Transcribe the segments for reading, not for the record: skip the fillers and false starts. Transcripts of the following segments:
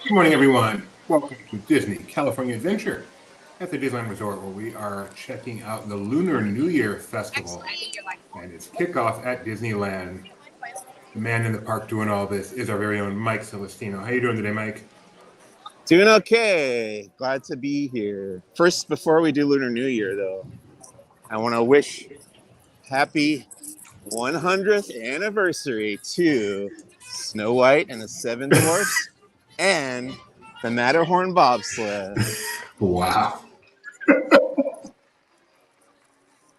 Good morning, everyone. Welcome to Disney California Adventure at the Disneyland Resort, where we are checking out the Lunar New Year festival and its kickoff at Disneyland. The man in the park doing all this is our very own Mike Celestino. How you doing today, Mike? Doing okay. Glad to be here. First, before we do Lunar New Year, though, I want to wish happy 100th anniversary to Snow White and the Seven Dwarfs and the Matterhorn bobsled. Wow.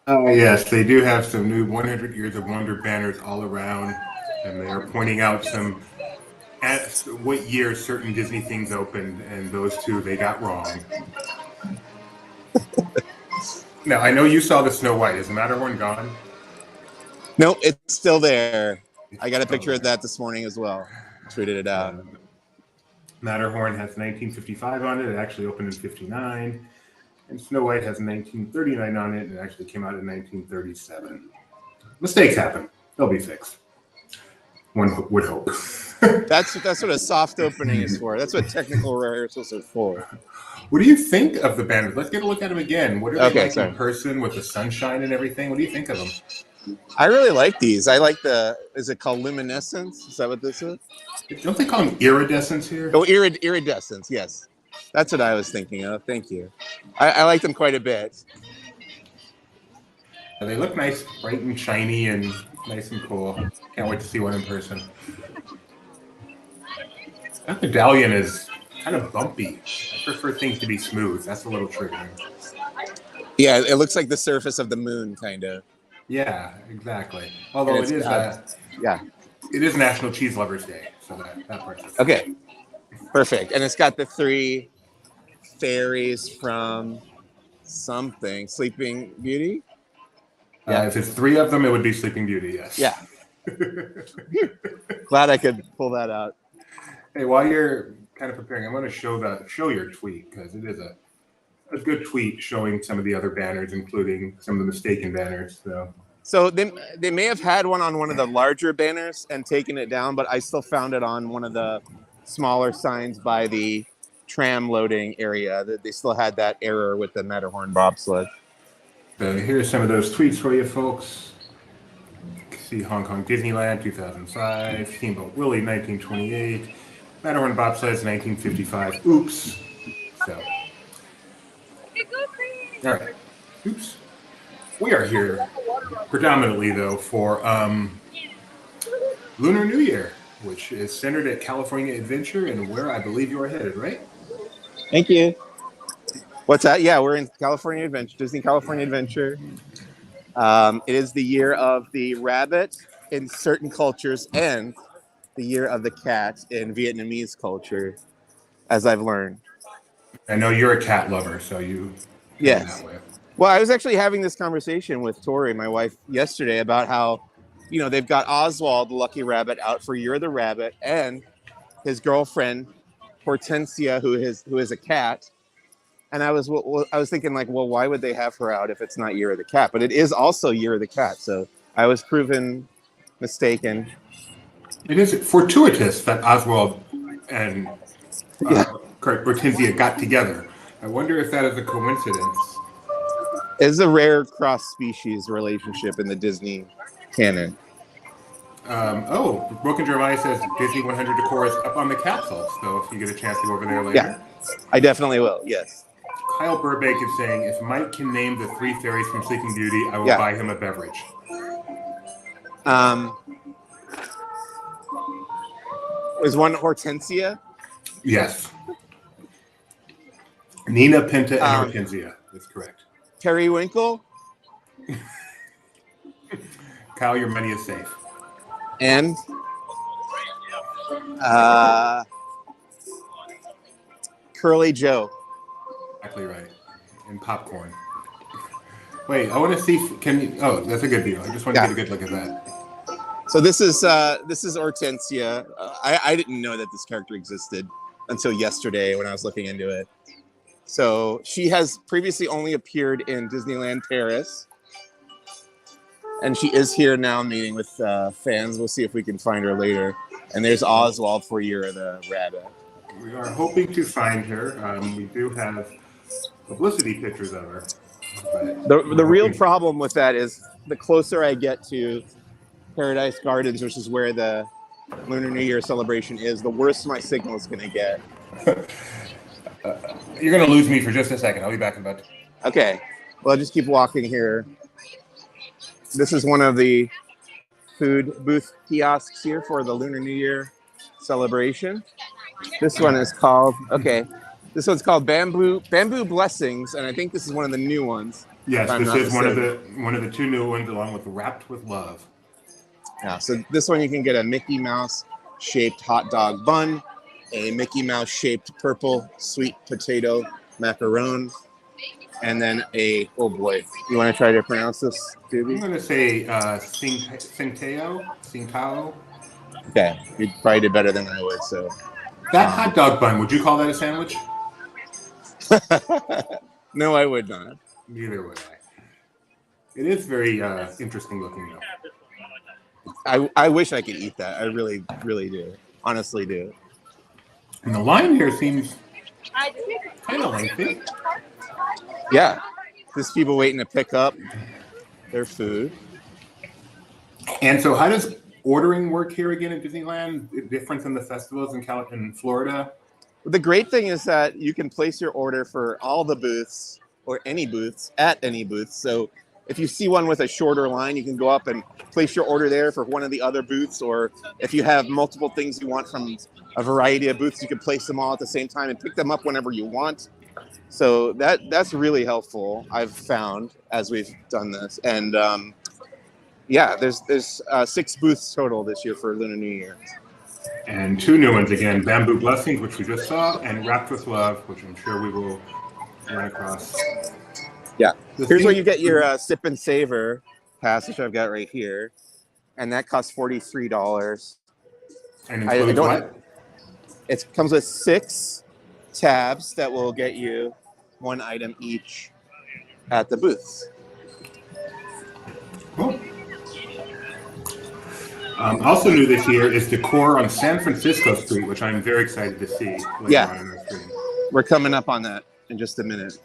Yes, they do have some new 100 Years of Wonder banners all around, and they are pointing out some at what year certain Disney things opened, and those two they got wrong. Now, I know you saw the Snow White. Is the Matterhorn gone? No, it's still there. I got a picture of that this morning as well. Tweeted it out. Matterhorn has 1955 on it. It actually opened in 59. And Snow White has 1939 on it. It actually came out in 1937. Mistakes happen. They'll be fixed. One would hope. That's what a soft opening is for. That's what technical rehearsals are for. What do you think of the banners? Let's get a look at them again. What are they like sorry. in person with the sunshine and everything? What do you think of them? I really like these. I like is it called luminescence? Is that what this is? Don't they call them iridescence here? Oh, iridescence, yes. That's what I was thinking of. Thank you. I like them quite a bit. They look nice, bright and shiny and nice and cool. Can't wait to see one in person. That medallion is kind of bumpy. I prefer things to be smooth. That's a little triggering. Yeah, it looks like the surface of the moon, kind of. Yeah, exactly. Although it is it is National Cheese Lovers Day, so that part's okay. Perfect. And it's got the 3 fairies from something, Sleeping Beauty. If it's 3 of them, it would be Sleeping Beauty. Yes. Yeah. Glad I could pull that out. Hey, while you're kind of preparing, I want to show your tweet, because it is a good tweet showing some of the other banners, including some of the mistaken banners. So they may have had one on one of the larger banners and taken it down, but I still found it on one of the smaller signs by the tram loading area. That they still had that error with the Matterhorn bobsled. Here's some of those tweets for you folks. See Hong Kong Disneyland 2005, Steamboat Willie 1928, Matterhorn bobsleds 1955. Oops. So. All right. Oops. We are here predominantly, though, for Lunar New Year, which is centered at California Adventure and where I believe you are headed, right? Thank you. What's that? Yeah, we're in California Adventure, Disney California Adventure. It is the year of the rabbit in certain cultures and the year of the cat in Vietnamese culture, as I've learned. I know you're a cat lover, so you yes. That way. Well, I was actually having this conversation with Tori, my wife, yesterday about how, they've got Oswald, the lucky rabbit, out for Year of the Rabbit, and his girlfriend, Hortensia, who is a cat. And I was thinking, why would they have her out if it's not Year of the Cat? But it is also Year of the Cat, so I was proven mistaken. It is fortuitous that Oswald and Hortensia got together. I wonder if that is a coincidence. It's a rare cross-species relationship in the Disney canon. Broken Jeremiah says Disney 100 decor is up on the capsule, so if you get a chance to go over there later. Yeah, I definitely will, yes. Kyle Burbank is saying, if Mike can name the 3 fairies from Sleeping Beauty, I will buy him a beverage. Was one Hortensia? Yes. Nina, Pinta, and Hortensia. That's correct. Periwinkle? Kyle, your money is safe. And? Curly Joe. Exactly right. And popcorn. Wait, I want to see. That's a good view. I just want to get a good look at that. So this is Hortensia. I didn't know that this character existed until yesterday when I was looking into it. So she has previously only appeared in Disneyland Paris. And she is here now meeting with fans. We'll see if we can find her later. And there's Oswald for Year of the Rabbit. We are hoping to find her. We do have publicity pictures of her. But The real problem with that is the closer I get to Paradise Gardens, which is where the Lunar New Year celebration is, the worse my signal is going to get. You're going to lose me for just a second. I'll be back in about. Okay. Well, I'll just keep walking here. This is one of the food booth kiosks here for the Lunar New Year celebration. This one is called, this one's called Bamboo Blessings, and I think this is one of the new ones. Yes, this is one of the two new ones, along with Wrapped with Love. Yeah, so this one you can get a Mickey Mouse shaped hot dog bun, a Mickey Mouse shaped purple sweet potato macaron, and then a, oh boy, you want to try to pronounce this, Doobie? I'm going to say Singtao. Okay, you probably did better than I would, so. That hot dog bun, would you call that a sandwich? No, I would not. Neither would I. It is very interesting looking, though. I wish I could eat that. I really, really do. Honestly do. And the line here seems kind of lengthy. Yeah. There's people waiting to pick up their food. And so how does ordering work here again at Disneyland? Different than the festivals in Florida? The great thing is that you can place your order for all the booths or any booths at any booth. So if you see one with a shorter line, you can go up and place your order there for one of the other booths. Or if you have multiple things you want from a variety of booths, you can place them all at the same time and pick them up whenever you want. So that's really helpful, I've found, as we've done this. And yeah, there's 6 booths total this year for Lunar New Year. And 2 new ones again, Bamboo Blessings, which we just saw, and Wrapped with Love, which I'm sure we will run across. Yeah. Here's where you get your sip and savor pass, which I've got right here. And that costs $43. And includes what? It comes with 6 tabs that will get you 1 item each at the booths. Cool. Also new this year is decor on San Francisco Street, which I'm very excited to see. Yeah, we're coming up on that in just a minute.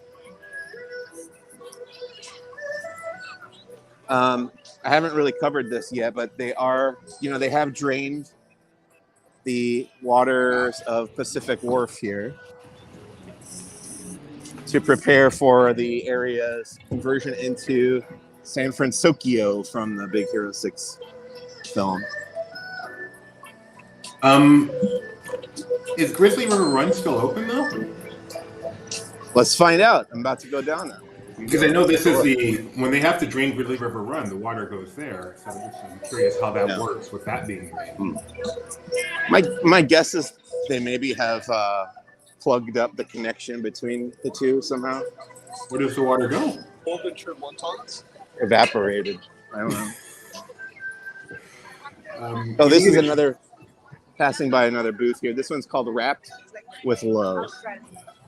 I haven't really covered this yet, but they are, they have drained the waters of Pacific Wharf here to prepare for the area's conversion into San Francisco from the Big Hero 6 film. Is Grizzly River Run still open though? Let's find out. I'm about to go down there. Because I know this is when they have to drain Grizzly River Run, the water goes there. So I'm curious how that works with that being drained. My guess is they maybe have plugged up the connection between the two somehow. Where does the water go? Evaporated. I don't know. This is another, passing by another booth here. This one's called Wrapped with Love.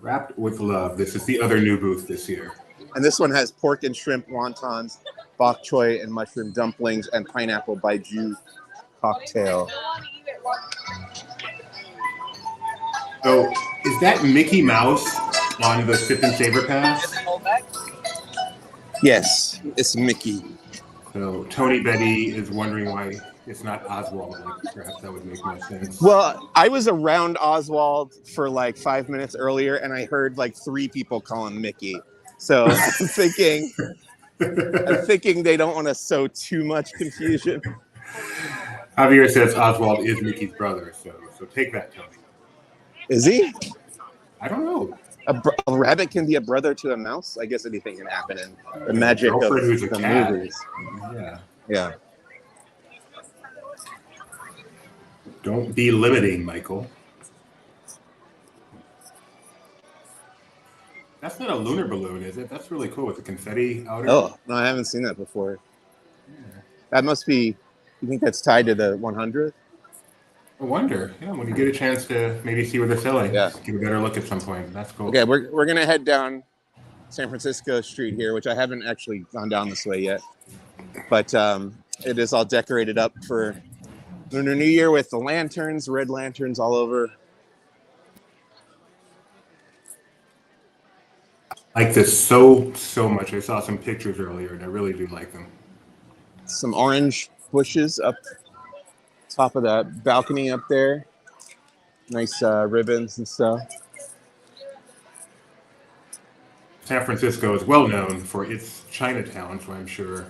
Wrapped with Love. This is the other new booth this year. And this one has pork and shrimp wontons, bok choy and mushroom dumplings, and pineapple baijiu cocktail. So is that Mickey Mouse on the Sip and Savor Pass? Yes, it's Mickey. So Tony Betty is wondering why it's not Oswald. Perhaps that would make more sense. Well, I was around Oswald for like 5 minutes earlier, and I heard like 3 people call him Mickey. So I'm thinking they don't want to sow too much confusion. Javier says Oswald is Mickey's brother, so take that, Tony. Is he? I don't know. A rabbit can be a brother to a mouse? I guess anything can happen in the magic of the movies. Yeah. Don't be limiting, Michael. That's not a lunar balloon, is it? That's really cool with the confetti outer. Oh, no, I haven't seen that before. Yeah. That must be, you think that's tied to the 100th? I wonder. Yeah, when you get a chance to maybe see where they're selling, give a better look at some point. That's cool. Okay, we're going to head down San Francisco Street here, which I haven't actually gone down this way yet. But it is all decorated up for Lunar New Year with the lanterns, red lanterns all over. I like this so much. I saw some pictures earlier, and I really do like them. Some orange bushes up top of that balcony up there. Nice ribbons and stuff. San Francisco is well known for its Chinatown, so I'm sure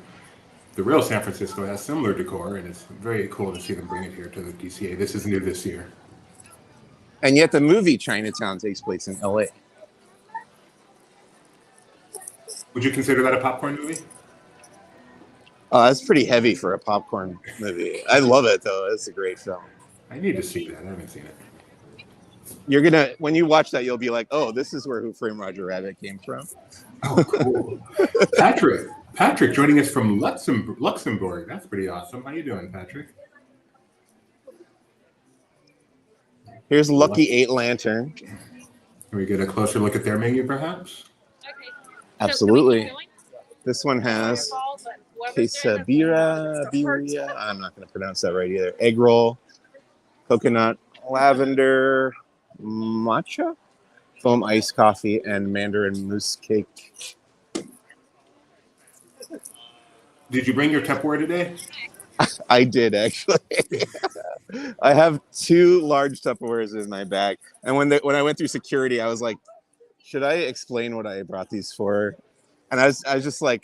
the real San Francisco has similar decor, and it's very cool to see them bring it here to the DCA. This is new this year. And yet the movie Chinatown takes place in LA. Would you consider that a popcorn movie? That's pretty heavy for a popcorn movie. I love it, though. It's a great film. I need to see that. I haven't seen it. When you watch that, you'll be like, oh, this is where Who Framed Roger Rabbit came from. Oh, cool. Patrick joining us from Luxembourg. That's pretty awesome. How you doing, Patrick? Here's Lucky 8 Lantern. Can we get a closer look at their menu, perhaps? Absolutely. This one has quesadilla, I'm not going to pronounce that right either. Egg roll, coconut, lavender, matcha, foam iced coffee, and mandarin mousse cake. Did you bring your Tupperware today? I did, actually. I have 2 large Tupperwares in my bag. And when I went through security, I was like, should I explain what I brought these for? And I was just like,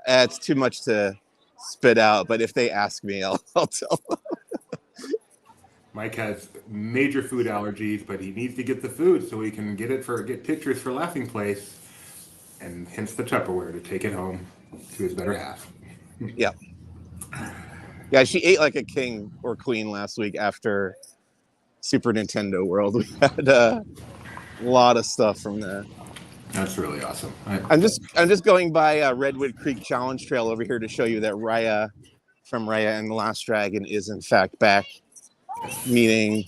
it's too much to spit out. But if they ask me, I'll tell them. Mike has major food allergies, but he needs to get the food so he can get pictures for Laughing Place, and hence the Tupperware to take it home to his better half. Yeah. Yeah, she ate like a king or queen last week after Super Nintendo World. We had a lot of stuff from there. That's really awesome. I'm just going by Redwood Creek Challenge Trail over here to show you that Raya from Raya and the Last Dragon is in fact back meeting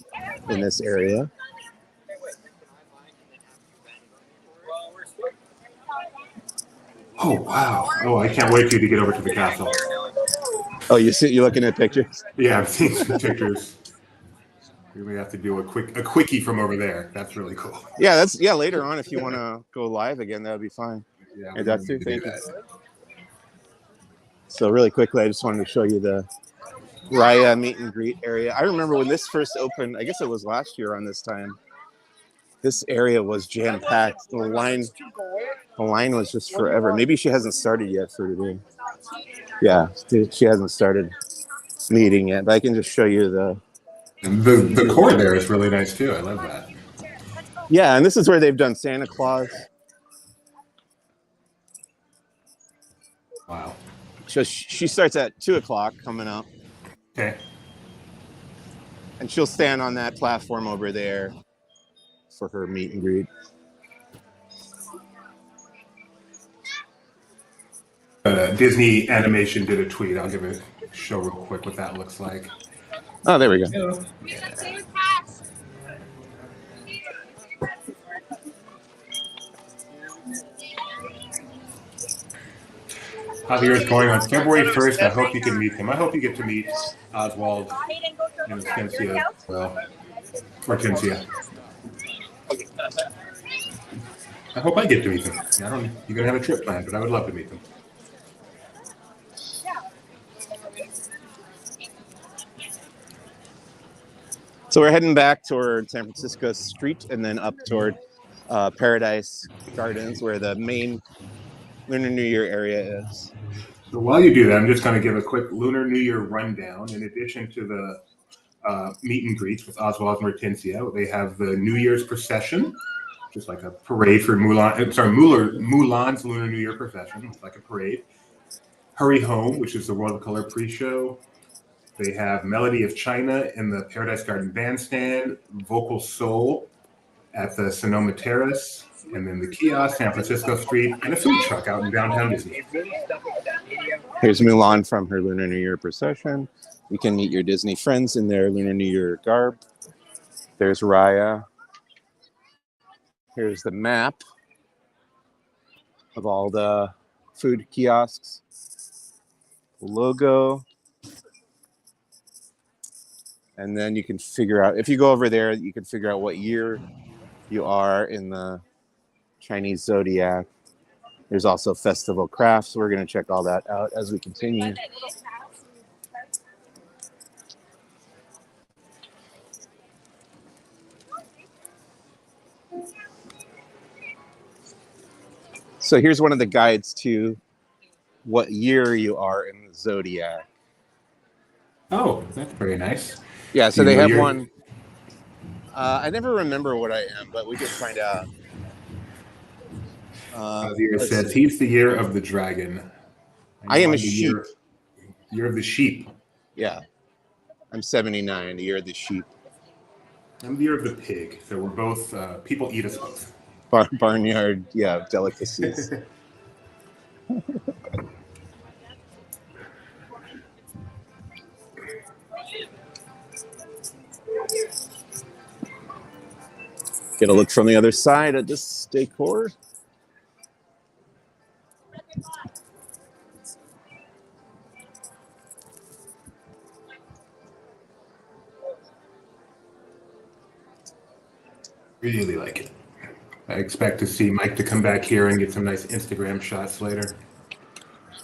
in this area. Oh wow! Oh, I can't wait for you to get over to the castle. Oh, you're looking at pictures? Yeah, I'm seeing some pictures. We may have to do a quickie from over there. That's really cool. Yeah, later on if you want to go live again, that would be fine. Yeah, that's too. Thank you. So really quickly, I just wanted to show you the Raya meet and greet area. I remember when this first opened, I guess it was last year on this time, this area was jam-packed. The line was just forever. Maybe she hasn't started yet for today. Yeah, she hasn't started meeting yet, but I can just show you the core there is really nice too. I love that. Yeah, and this is where they've done Santa Claus. Wow. So she starts at 2:00 coming up. Okay. And she'll stand on that platform over there for her meet and greet. Disney Animation did a tweet. I'll give a show real quick what that looks like. Oh, there we go. Yeah. Javier's going on February 1st. I hope you can meet him. I hope you get to meet Oswald and Cynthia as well. Hortensia. I hope I get to meet them. You're going to have a trip planned, but I would love to meet them. So we're heading back toward San Francisco Street and then up toward Paradise Gardens, where the main Lunar New Year area is. So while you do that, I'm just going to give a quick Lunar New Year rundown. In addition to the meet and greets with Oswald and Hortensia, they have the New Year's procession, just like a parade for Mulan's Lunar New Year procession. It's like a parade. Hurry Home, which is the World of Color pre-show. They have Melody of China in the Paradise Garden Bandstand, Vocal Soul at the Sonoma Terrace, and then the kiosk, San Francisco Street, and a food truck out in downtown Disney. Here's Mulan from her Lunar New Year procession. You can meet your Disney friends in their Lunar New Year garb. There's Raya. Here's the map of all the food kiosks. The logo. And then you can figure out, if you go over there, you can figure out what year you are in the Chinese zodiac. There's also festival crafts. We're going to check all that out as we continue. So here's one of the guides to what year you are in the zodiac. Oh, that's pretty nice. Yeah, so they have one. I never remember what I am, but we can find out. It says he's the year of the dragon. I am a sheep. Year of the sheep. Yeah. I'm 79, the year of the sheep. I'm the year of the pig. So we're both, people eat us both. Barnyard, yeah, delicacies. Get a look from the other side at this decor. Really like it. I expect to see Mike to come back here and get some nice Instagram shots later.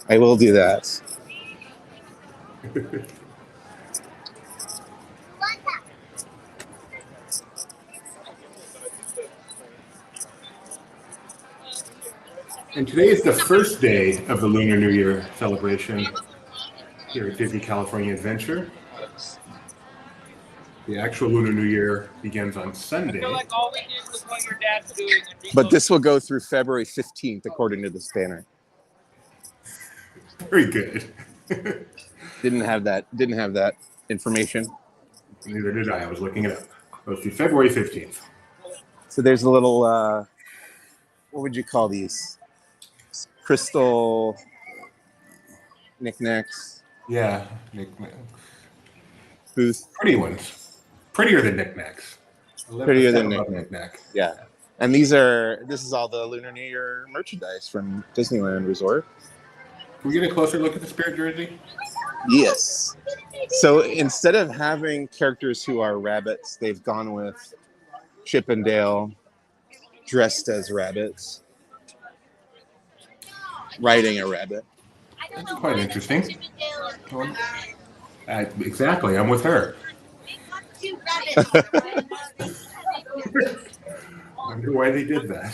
I will do that. And today is the first day of the Lunar New Year celebration here at Disney California Adventure. The actual Lunar New Year begins on Sunday. I feel like all we did was what your dad's doing. But this will go through February 15th, according to this banner. Very good. Didn't have that information. Neither did I. I was looking it up. Goes through February 15th. So there's a little, what would you call these? Crystal knickknacks. Yeah, knickknacks. Booth. Pretty ones. Prettier than knickknacks. Prettier than knickknack. Yeah. And this is all the Lunar New Year merchandise from Disneyland Resort. Can we get a closer look at the Spirit jersey? Yes. So instead of having characters who are rabbits, they've gone with Chip and Dale dressed as rabbits, riding a rabbit. That's quite interesting. Exactly, I'm with her. I wonder why they did that.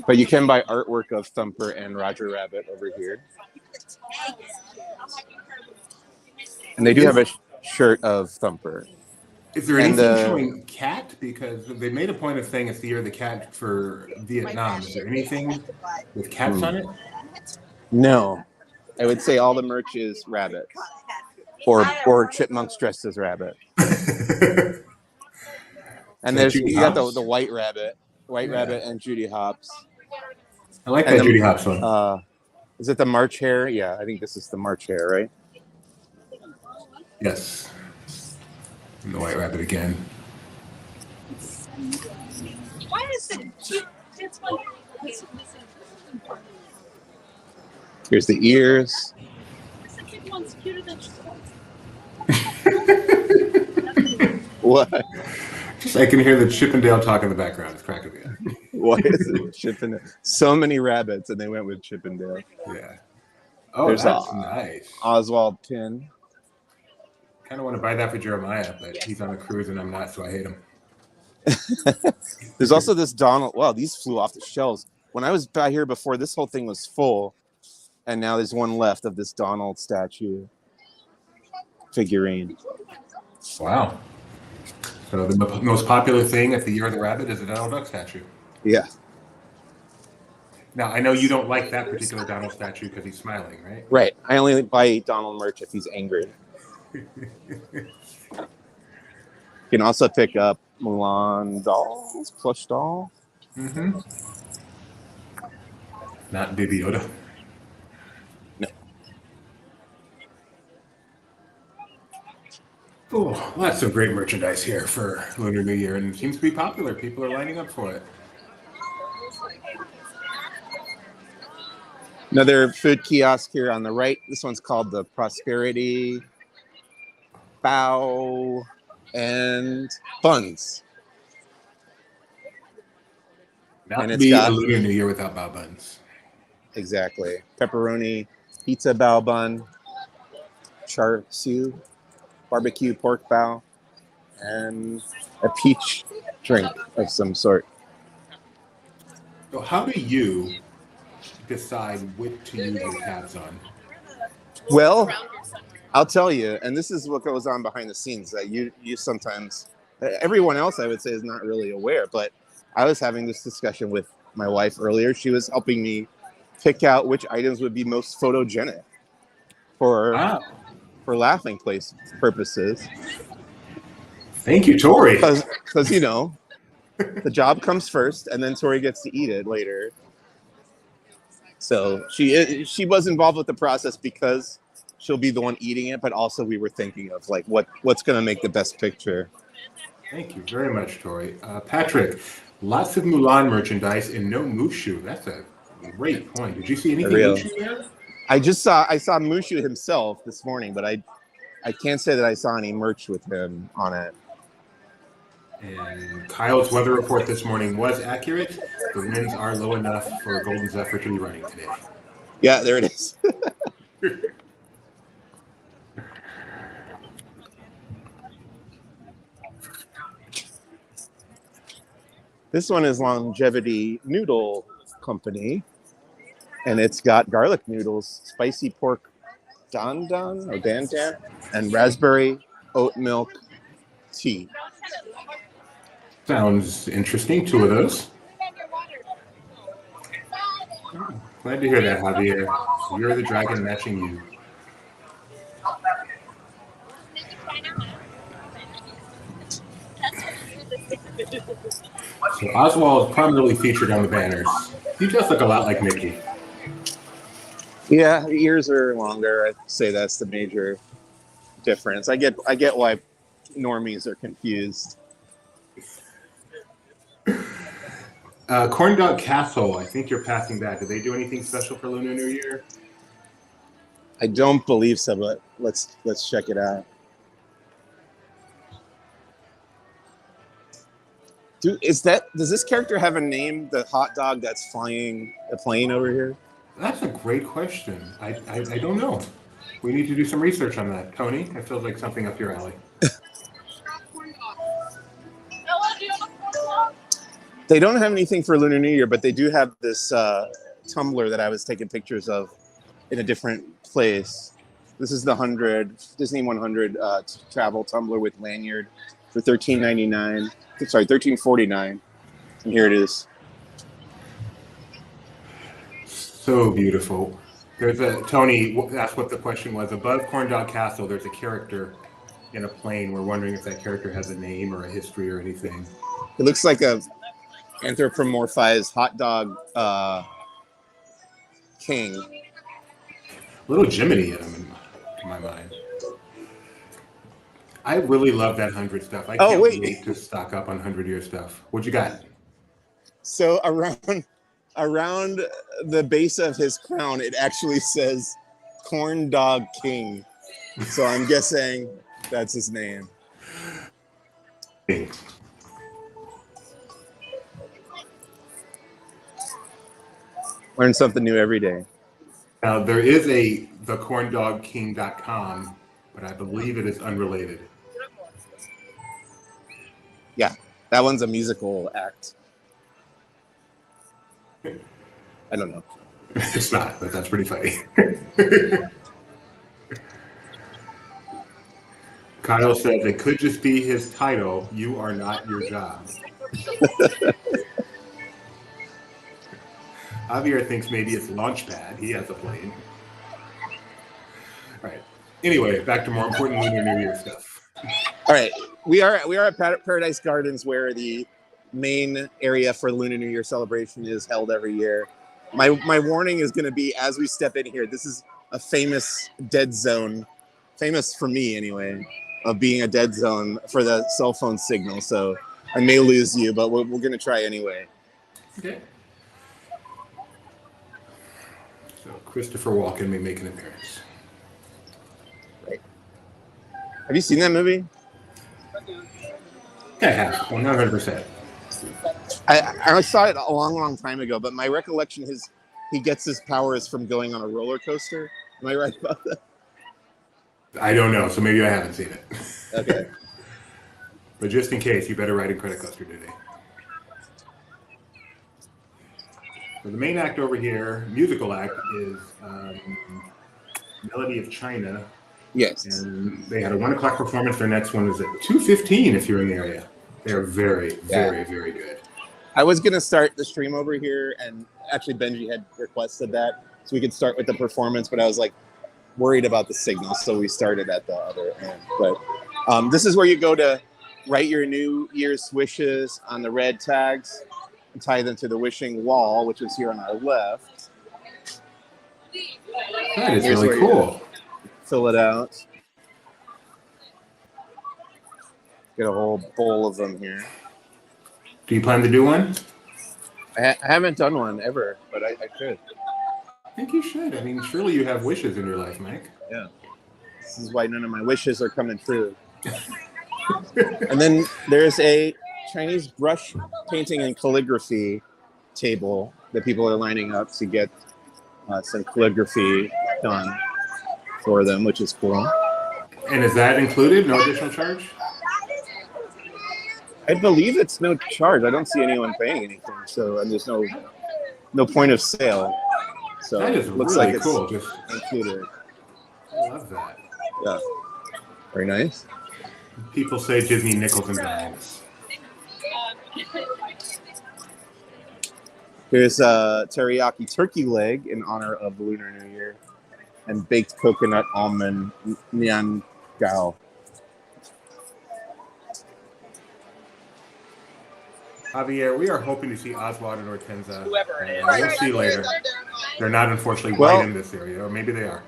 But you can buy artwork of Thumper and Roger Rabbit over here. And they do have a shirt of Thumper. Is there anything showing cat? Because they made a point of saying it's the year of the cat for Vietnam. Is there anything with cats on it? No. I would say all the merch is rabbit. Or chipmunks dressed as rabbit. And you got the white rabbit. Rabbit and Judy Hopps. I like that Judy Hopps one. Is it the March Hare? Yeah, I think this is the March Hare, right? Yes. And the white rabbit again. Why is it? Here's the ears. What? I can hear the Chip and Dale talk in the background. It's cracking me up. Why is it Chip and Dale? So many rabbits, and they went with Chip and Dale. Yeah. Oh, there's that's nice. Oswald pin. Kind of want to buy that for Jeremiah, but he's on a cruise and I'm not, so I hate him. There's also this Donald. Wow, these flew off the shelves. When I was by here before, this whole thing was full, and now there's one left of this Donald statue figurine. Wow. So the most popular thing at the Year of the Rabbit is a Donald Duck statue. Yeah. Now, I know you don't like that particular Donald statue because he's smiling, right? Right. I only buy Donald merch if he's angry. You can also pick up Mulan dolls, plush doll. Mm-hmm. Not Baby Yoda. No. Oh, lots of great merchandise here for Lunar New Year, and it seems to be popular. People are lining up for it. Another food kiosk here on the right. This one's called the Prosperity Bow and Buns. That And would it's be a got Lunar New Year without bao buns. exactly pepperoni pizza bao bun, char siu, barbecue pork bao, and a peach drink of some sort. So how do you decide what to use your tabs on? Well, I'll tell you, and this is what goes on behind the scenes that you sometimes, everyone else I would say is not really aware, but I was having this discussion with my wife earlier. She was helping me pick out which items would be most photogenic for Wow. laughing place purposes. Thank you, Tori. Because the job comes first, and then Tori gets to eat it later. So she was involved with the process because she'll be the one eating it, but also we were thinking of like what's going to make the best picture. Thank you very much, Tori. Patrick, lots of Mulan merchandise and no Mushu. That's a great point. Did you see anything Mushu there? I saw Mushu himself this morning, but I can't say that I saw any merch with him on it. And Kyle's weather report this morning was accurate. The winds are low enough for Golden Zephyr to be running today. Yeah, there it is. This one is Longevity Noodle Company, and it's got garlic noodles, spicy pork dan, and raspberry oat milk tea. Sounds interesting. 2 of those. Glad to hear that, Javier. You're the dragon matching you. So Oswald is prominently featured on the banners. He does look a lot like Mickey. Yeah, the ears are longer. I'd say that's the major difference. I get why normies are confused. Corn Dog Castle, I think you're passing that. Did they do anything special for Lunar New Year? I don't believe so, but let's check it out. Does this character have a name? The hot dog that's flying the plane over here? That's a great question. I don't know. We need to do some research on that. Tony, that feels like something up your alley. They don't have anything for Lunar New Year, but they do have this tumbler that I was taking pictures of in a different place. This is the Disney 100 travel tumbler with lanyard for $13.99. Sorry, $13.49. And here it is. So beautiful. There's Tony asked what the question was. Above Corn Dog Castle, there's a character in a plane. We're wondering if that character has a name or a history or anything. It looks like a anthropomorphized hot dog king. A little Jiminy in him, in my mind. I really love that 100 stuff. I can't wait to stock up on 100-year stuff. What you got? So around the base of his crown, it actually says Corn Dog King. So I'm guessing that's his name. Learn something new every day. Now, there is thecorndogking.com, but I believe it is unrelated. Yeah, that one's a musical act. I don't know. It's not, but that's pretty funny. Kyle says it could just be his title, You Are Not Your Job. Javier thinks maybe it's Launchpad. He has a plane. All right. Anyway, back to more important Lunar New Year stuff. All right. We are at Paradise Gardens, where the main area for Lunar New Year celebration is held every year. My warning is going to be, as we step in here, this is a famous dead zone, famous for me anyway, of being a dead zone for the cell phone signal. So I may lose you, but we're going to try anyway. Okay. So Christopher Walken may make an appearance. Right. Have you seen that movie? I have, 100%. I saw it a long, long time ago, but my recollection is he gets his powers from going on a roller coaster. Am I right about that? I don't know, so maybe I haven't seen it. Okay. But just in case, you better ride a credit coaster today. So the main act over here, musical act, is Melody of China. Yes. And they had a 1 o'clock performance. Their next one is at 2:15 if you're in the area. They're very, very, very good. I was going to start the stream over here, and actually Benji had requested that, so we could start with the performance, but I was like worried about the signal, so we started at the other end. But this is where you go to write your New Year's wishes on the red tags and tie them to the wishing wall, which is here on our left. That is really cool. Fill it out. Get a whole bowl of them here. Do you plan to do one? I haven't done one ever, but I could. I think you should. I mean, surely you have wishes in your life, Mike. Yeah. This is why none of my wishes are coming true. And then there's a Chinese brush painting and calligraphy table that people are lining up to get some calligraphy done for them, which is cool. And is that included? No additional charge? I believe it's no charge. I don't see anyone paying anything, so and there's no point of sale. So that is it looks really like it's cool. Just included. I love that. Yeah, very nice. People say Disney nickels and dimes. Here's a teriyaki turkey leg in honor of the Lunar New Year, and baked coconut almond nian gao. Javier, we are hoping to see Oswald and Hortensia. We'll see later. They're not, unfortunately, white in this area, or maybe they are.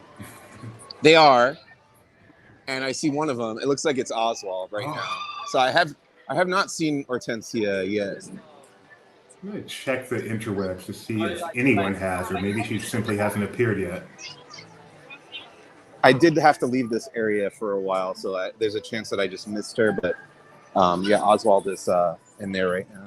They are, and I see one of them. It looks like it's Oswald right now. So I have not seen Hortensia yet. I'm going to check the interwebs to see if anyone has, or maybe she simply hasn't appeared yet. I did have to leave this area for a while, so there's a chance that I just missed her. But yeah, Oswald is in there right now.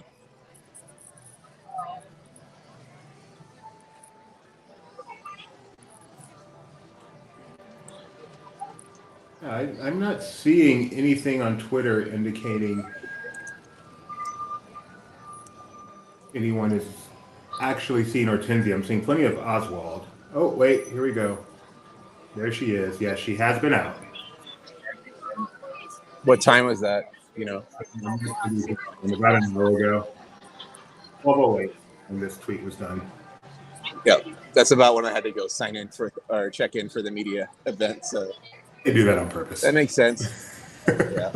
I'm not seeing anything on Twitter indicating anyone is actually seeing Hortensia. I'm seeing plenty of Oswald. Oh, wait, here we go. There she is. Yes, she has been out. What time was that? You know, about an hour ago. 12:08 when this tweet was done. Yeah, that's about when I had to go sign in for or check in for the media event. So they do that on purpose. That makes sense. Yeah.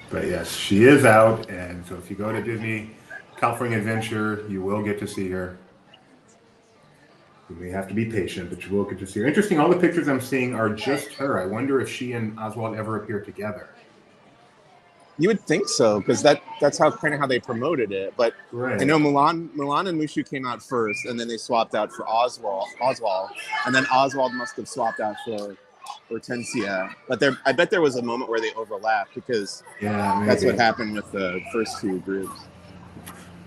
But yes, she is out, and so if you go to Disney California Adventure, you will get to see her. You may have to be patient, but you will get to see her. Interesting, all the pictures I'm seeing are just her. I wonder if she and Oswald ever appear together. You would think so, because that's how kind of how they promoted it. But right. I know Mulan and Mushu came out first, and then they swapped out for Oswald, and then Oswald must have swapped out for Hortensia. But I bet there was a moment where they overlapped, because that's what happened with the first two groups.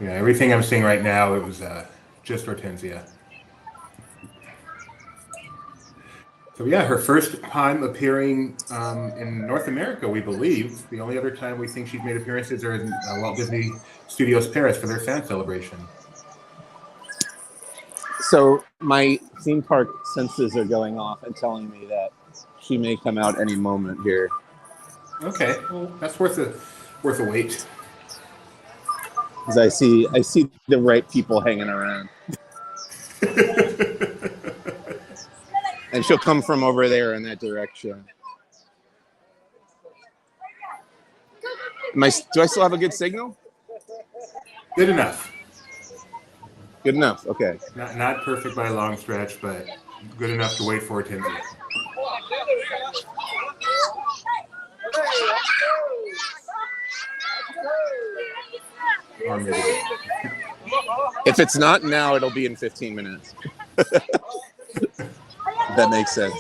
Yeah, everything I'm seeing right now, it was just Hortensia. So yeah, her first time appearing in North America, we believe. The only other time we think she's made appearances are in Walt Disney Studios Paris for their fan celebration. So my theme park senses are going off and telling me that she may come out any moment here. Okay, well, that's worth a wait. Because I see the right people hanging around. And she'll come from over there in that direction. Do I still have a good signal? Good enough. Good enough. Okay. Not perfect by a long stretch, but good enough to wait for Hortensia. Or maybe. If it's not now, it'll be in 15 minutes. That makes sense.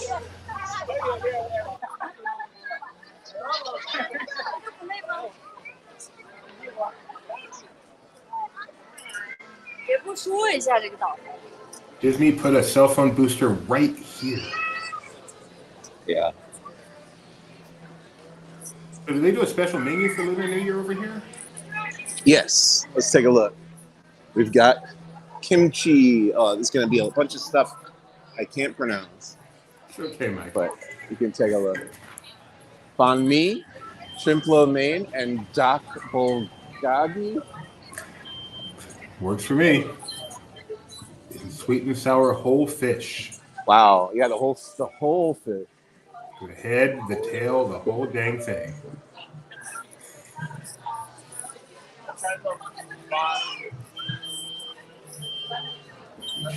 说一下这个岛。 Disney put a cell phone booster right here. Yeah. So do they do a special menu for Lunar New Year over here? Yes. Let's take a look. We've got kimchi. Oh, there's going to be a bunch of stuff I can't pronounce. It's okay, Mike. But you can take a look. Banh mi, shrimp lo mein, and dak bulgogi. Works for me. This is sweet and sour whole fish. Wow. Yeah, the whole fish. The head, the tail, the whole dang thing.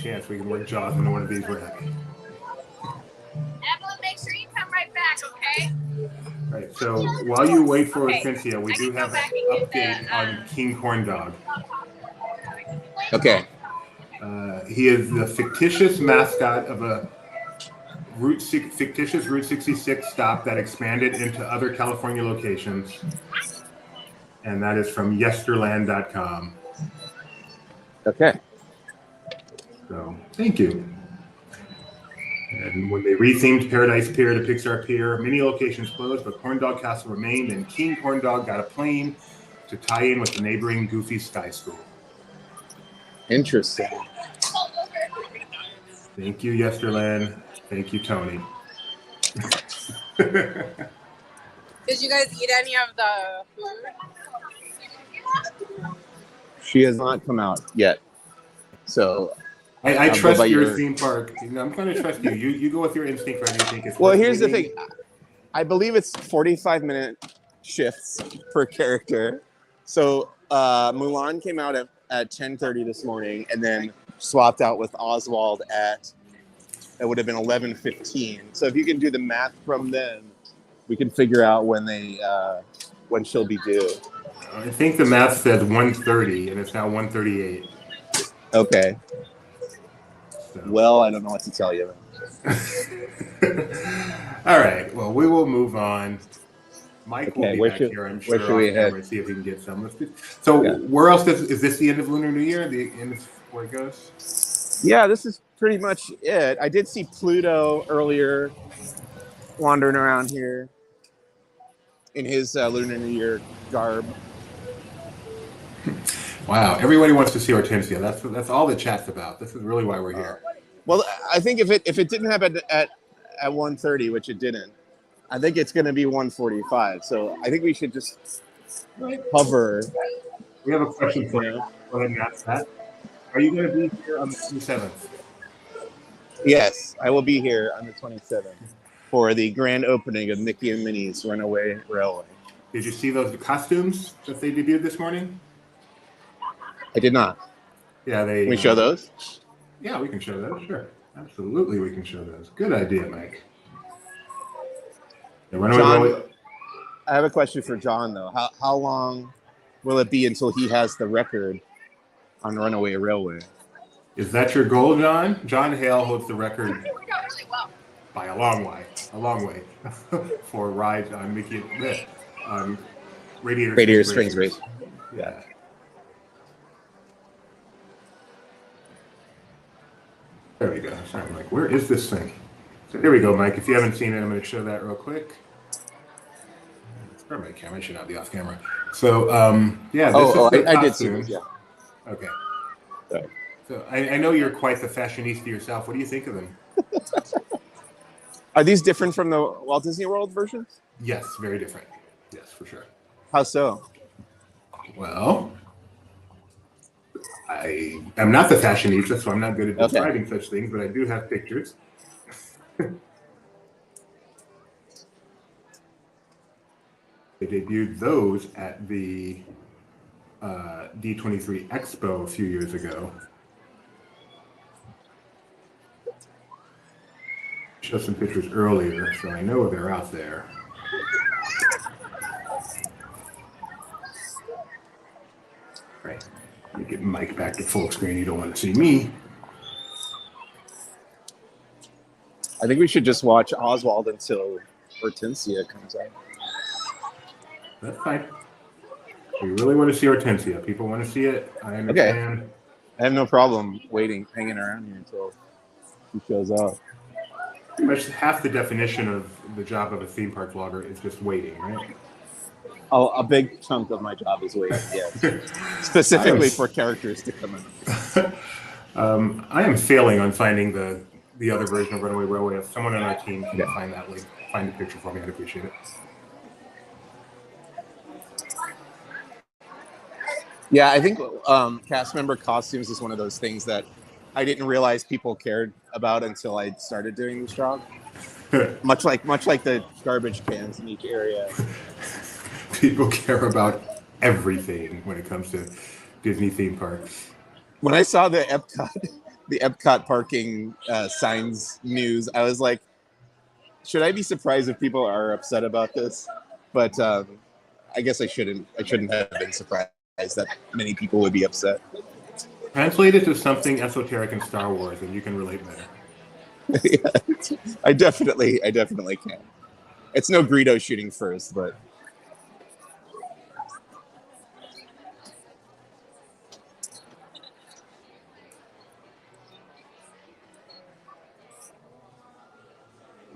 Chance we can work Jaws into one of these without me. Evelyn, make sure you come right back, okay? Right, so while you wait for Okay. Cynthia, we I do can go have an back and get update the, on King Corn Dog. Okay. He is the fictitious mascot of a fictitious Route 66 stop that expanded into other California locations. And that is from yesterland.com. Okay. So thank you. And when they rethemed Paradise Pier to Pixar Pier, many locations closed, but Corn Dog Castle remained, and King Corn Dog got a plane to tie in with the neighboring Goofy Sky School. Interesting. Thank you, Yesterland. Thank you, Tony. Did you guys eat any of the food? She has not come out yet. So I I'll trust go by your theme park. I'm going to trust you. You go with your instinct for anything. It's well, worth here's the eating. thing. I believe it's 45-minute shifts per character. So Mulan came out at 10:30 this morning, and then swapped out with Oswald at it would have been 11:15. So if you can do the math from then, we can figure out when she'll be due. I think the math says 1:30, and it's now 1:38. Okay. So. Well, I don't know what to tell you. All right. Well, we will move on. Mike will Okay, be where back should- here, I'm where sure, should we off camera, head? see if we can get some. So Yeah. where else is this the end of Lunar New Year? The end of where it goes? Yeah, this is pretty much it. I did see Pluto earlier wandering around here in his Lunar New Year garb. Wow. Everybody wants to see Hortensia. That's all the chat's about. This is really why we're here. Well, I think if it didn't happen at 1:30, which it didn't, I think it's going to be 1:45. So I think we should just hover. We have a question for you. Go ahead and ask that. Are you going to be here on the 27th? Yes, I will be here on the 27th for the grand opening of Mickey and Minnie's Runaway Railway. Did you see those costumes that they debuted this morning? I did not. Yeah, Can we show those? Yeah, we can show those. Sure. Absolutely, we can show those. Good idea, Mike. The Runaway John, Railway. I have a question for John, though. How long will it be until he has the record on Runaway Railway? Is that your goal, John? John Hale holds the record by a long way for rides on Mickey Radiator Springs Race. Yeah. There we go. Sorry, Mike. Where is this thing? So here we go, Mike. If you haven't seen it, I'm going to show that real quick. Where's my camera? I should not be off camera. So, yeah. I did see this. Yeah. Okay. Right. So I know you're quite the fashionista yourself. What do you think of them? Are these different from the Walt Disney World versions? Yes, very different. Yes, for sure. How so? Well, I am not the fashionista, so I'm not good at describing such things, but I do have pictures. They debuted those at the D23 Expo a few years ago. Showed some pictures earlier, so I know they're out there. Right. Let me get Mike back to full screen. You don't want to see me. I think we should just watch Oswald until Hortensia comes out. That's fine. We really want to see Hortensia. People want to see it. I understand. I have no problem waiting, hanging around here until he shows up. Pretty much half the definition of the job of a theme park vlogger is just waiting, right? Oh, a big chunk of my job is waiting, yes. Specifically for characters to come in. I am failing on finding the other version of Runaway Railway. If someone on our team can find that link, find a picture for me, I'd appreciate it. Yeah, I think cast member costumes is one of those things that I didn't realize people cared about until I started doing this job. much like the garbage cans in each area. People care about everything when it comes to Disney theme parks. When I saw the Epcot parking signs news, I was like, should I be surprised if people are upset about this? But I guess I shouldn't have been surprised that many people would be upset. Translate it to something esoteric in Star Wars, and you can relate better. Yeah, I definitely can. It's no Greedo shooting first, but.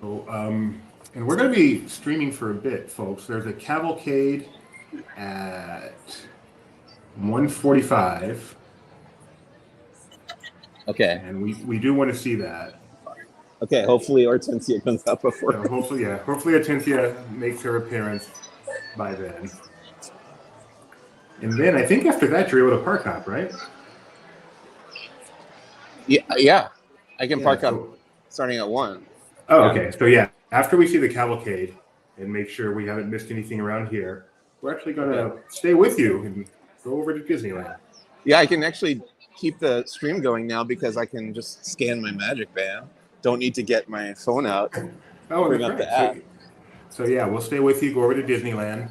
So, and we're going to be streaming for a bit, folks. There's a cavalcade at 1:45. Okay. And we do want to see that. Okay, hopefully Hortensia comes up before. So hopefully Hortensia makes her appearance by then. And then I think after that you're able to park hop, right? Yeah. I can park up starting at 1. Oh, okay. So yeah, after we see the cavalcade and make sure we haven't missed anything around here, we're actually going to stay with you and go over to Disneyland. Yeah, I can actually keep the stream going now because I can just scan my Magic Band. Don't need to get my phone out. Bring up the app. So yeah, we'll stay with you, go over to Disneyland,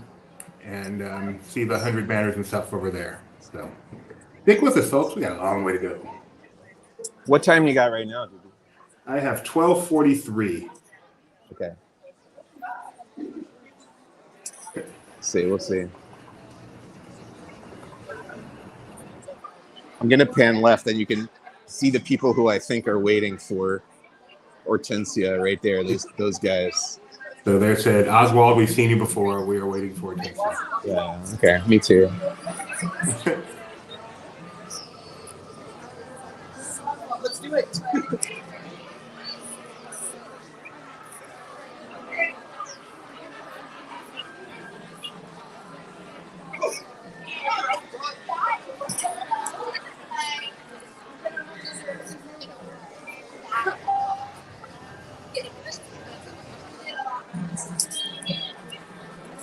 and see the 100 banners and stuff over there. So stick with us, folks. We got a long way to go. What time you got right now, Dude? I have 12:43. Okay. We'll see. I'm gonna pan left, and you can see the people who I think are waiting for Hortensia right there. Those guys. So there said, Oswald, we've seen you before. We are waiting for Hortensia. Yeah. Okay. Me too. Let's do it.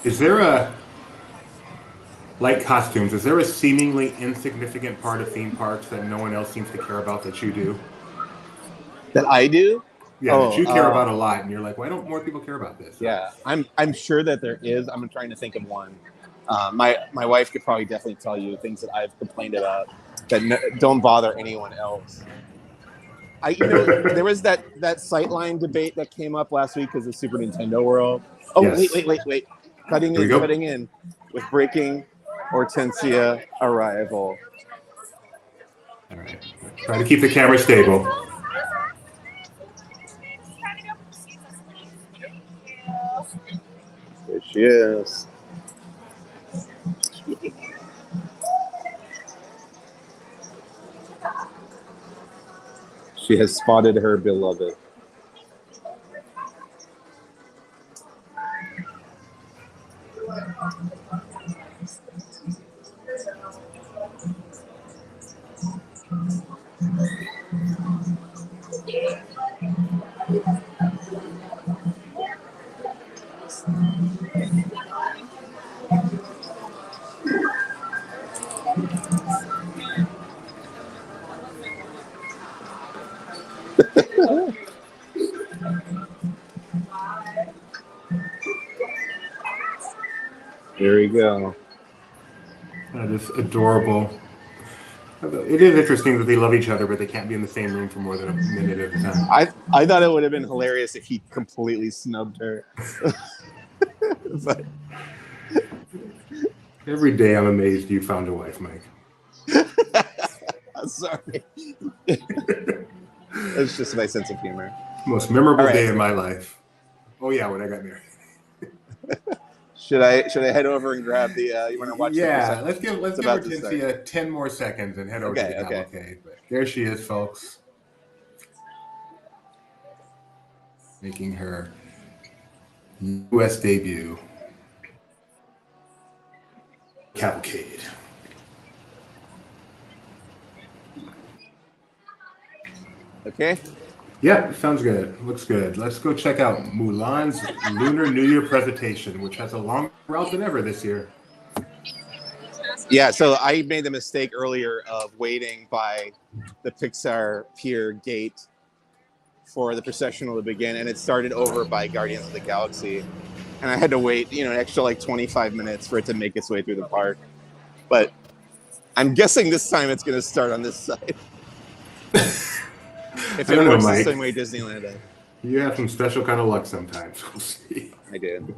Is there like costumes, is there a seemingly insignificant part of theme parks that no one else seems to care about that you do? That I do? Yeah, that you care about a lot, and you're like, why don't more people care about this? Yeah, I'm sure that there is. I'm trying to think of one. My wife could probably definitely tell you things that I've complained about that don't bother anyone else. There was that sightline debate that came up last week because of Super Nintendo World. Oh, yes. Wait. Cutting in with breaking Hortensia arrival. All right. Try to keep the camera stable. There she is. She has spotted her beloved. There we go. That is adorable. It is interesting that they love each other, but they can't be in the same room for more than a minute at a time. I thought it would have been hilarious if he completely snubbed her. But every day I'm amazed you found a wife, Mike. Sorry. It's just my sense of humor. Most memorable All right. day of my life. Oh yeah, when I got married. Should I head over and grab the? You want to watch? Yeah, let's give about to Hortensia 10 more seconds and head over to the cavalcade. But there she is, folks, making her U.S. debut. Cavalcade. Okay. Yeah, sounds good. Looks good. Let's go check out Mulan's Lunar New Year presentation, which has a longer route than ever this year. Yeah, so I made the mistake earlier of waiting by the Pixar Pier gate for the processional to begin, and it started over by Guardians of the Galaxy. And I had to wait, an extra like 25 minutes for it to make its way through the park. But I'm guessing this time it's going to start on this side. If it works the same way Disneyland does. You have some special kind of luck sometimes. We'll see. I did.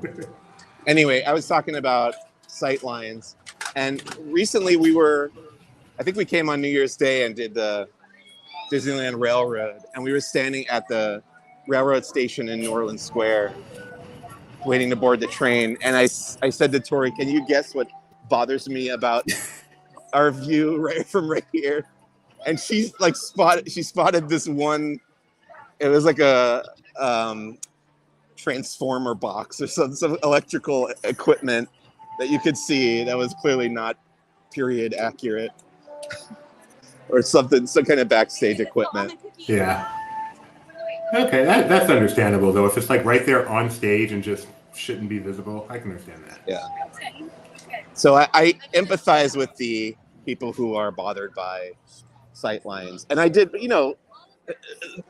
Anyway, I was talking about sight lines. And recently I think we came on New Year's Day and did the Disneyland Railroad. And we were standing at the railroad station in Norland Square, waiting to board the train. And I said to Tori, can you guess what bothers me about our view right here? And she spotted this one. It was like a transformer box or some electrical equipment that you could see that was clearly not period accurate or something, some kind of backstage equipment. Yeah. Okay, that's understandable though. If it's like right there on stage and just shouldn't be visible, I can understand that. Yeah. So I empathize with the people who are bothered by sight lines. And I did,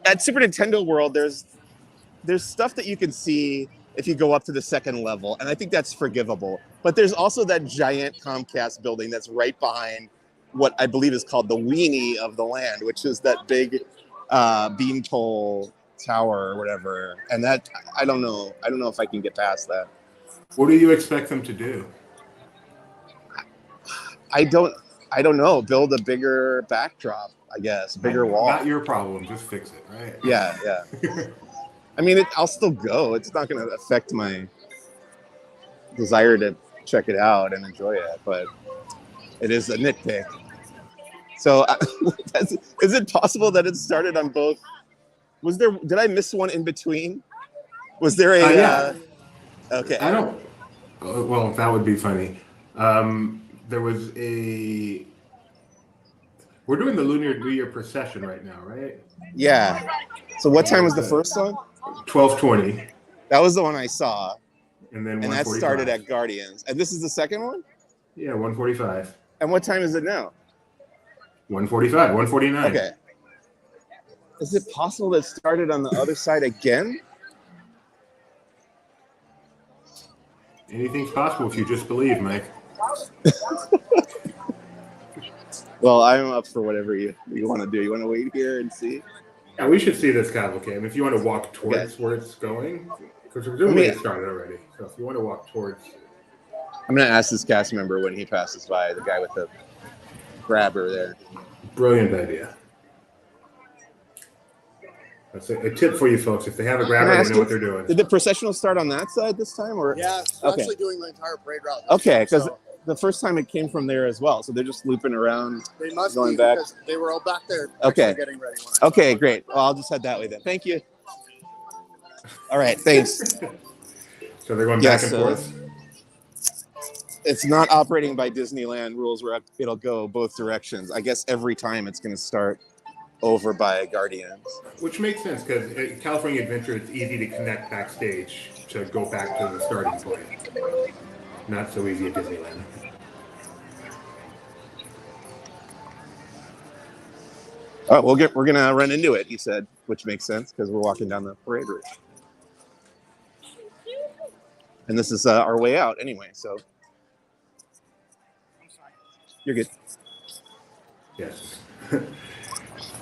at Super Nintendo World, there's stuff that you can see if you go up to the second level, and I think that's forgivable. But there's also that giant Comcast building that's right behind what I believe is called the weenie of the land, which is that big beam toll tower or whatever. And that, I don't know if I can get past that. What do you expect them to do? I don't know. Build a bigger backdrop, I guess. Bigger wall. Not your problem. Just fix it, right? Yeah. I mean, I'll still go. It's not going to affect my desire to check it out and enjoy it, but it is a nitpick. So, is it possible that it started on both? Did I miss one in between? Was there a? Yeah. Okay. I don't. Well, that would be funny. There was a. We're doing the Lunar New Year procession right now, right? Yeah. So what time was the first one? 12:20. That was the one I saw. And then that started at Guardians. And this is the second one? Yeah, 1:45. And what time is it now? 1:45, 1:49. Okay. Is it possible that it started on the other side again? Anything's possible if you just believe, Mike. Well, I'm up for whatever you want to do. You want to wait here and see? Yeah, we should see this cavalcade. If you want to walk towards where it's going, because presumably it started already. So if you want to walk towards. I'm going to ask this cast member when he passes by, the guy with the grabber there. Brilliant idea. That's a tip for you folks. If they have a grabber, they know what they're doing. Did the processional start on that side this time? Or? Yeah, it's actually doing the entire parade route. Okay, because the first time it came from there as well. So they're just looping around. They must going be back. Because they were all back there getting ready. Okay, great. Well, I'll just head that way then. Thank you. All right, thanks. So they're going back and forth? It's not operating by Disneyland rules where it'll go both directions. I guess every time it's going to start over by Guardians. Which makes sense because at California Adventure, it's easy to connect backstage to go back to the starting point. Not so easy at Disneyland. Oh, we're gonna run into it, he said, which makes sense because we're walking down the parade route. And this is our way out anyway, so you're good. Yes.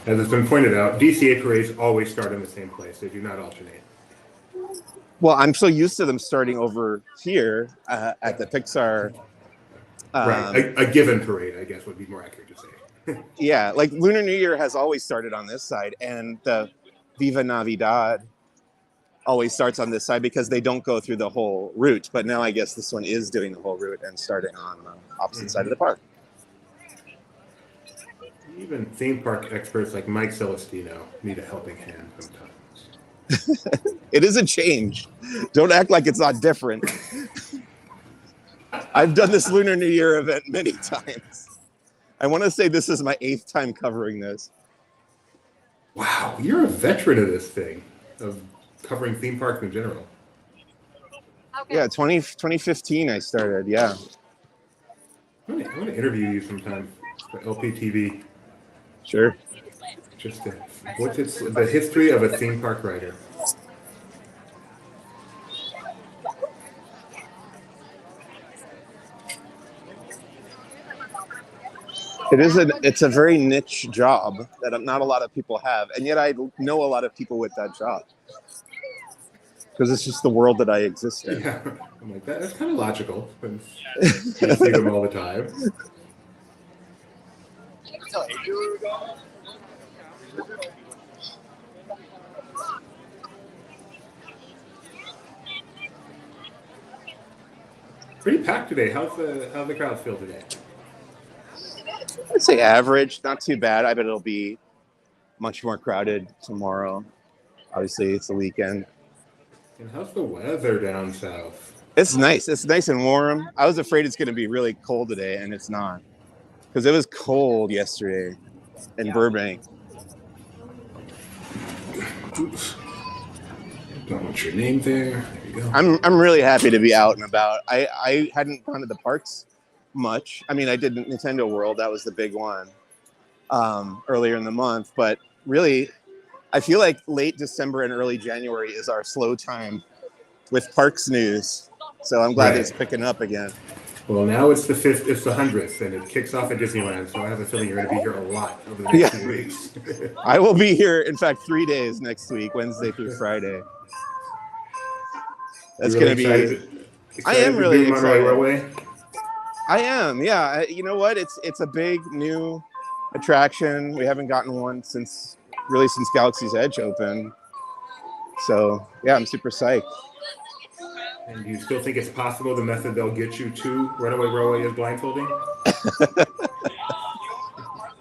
As it's been pointed out, DCA parades always start in the same place. They do not alternate. Well, I'm so used to them starting over here at the Pixar. Right, a given parade, I guess, would be more accurate to say. Yeah, like Lunar New Year has always started on this side, and the Viva Navidad always starts on this side because they don't go through the whole route. But now I guess this one is doing the whole route and starting on the opposite side of the park. Even theme park experts like Mike Celestino need a helping hand sometimes. It is a change. Don't act like it's not different. I've done this Lunar New Year event many times. I want to say this is my 8th time covering this. Wow, you're a veteran of this thing, of covering theme parks in general. Okay. Yeah, 2015 I started, yeah. I want to interview you sometime for LPTV. Sure. Just the history of a theme park writer. It's a very niche job that not a lot of people have, and yet I know a lot of people with that job because it's just the world that I exist in. Yeah, I'm like that's kind of logical. Since you see them all the time. Pretty packed today. How's the crowd feel today? I'd say average, not too bad. I bet it'll be much more crowded tomorrow. Obviously, it's the weekend. And how's the weather down south? It's nice. It's nice and warm. I was afraid it's going to be really cold today, and it's not. Because it was cold yesterday in Burbank. Oops. Don't want your name there. There you go. I'm really happy to be out and about. I hadn't gone to the parks much. I mean, I did Nintendo World. That was the big one earlier in the month. But really, I feel like late December and early January is our slow time with parks news. So I'm glad it's picking up again. Well, now it's the 100th, and it kicks off at Disneyland. So I have a feeling you're going to be here a lot over the next few weeks. I will be here, in fact, 3 days next week, Wednesday through Friday. That's going to be. Excited I am really to do Monterey excited. Railway? I am, yeah. You know what? It's a big new attraction. We haven't gotten one since Galaxy's Edge opened. So yeah, I'm super psyched. And do you still think it's possible the method they'll get you to Runaway Railway is blindfolding?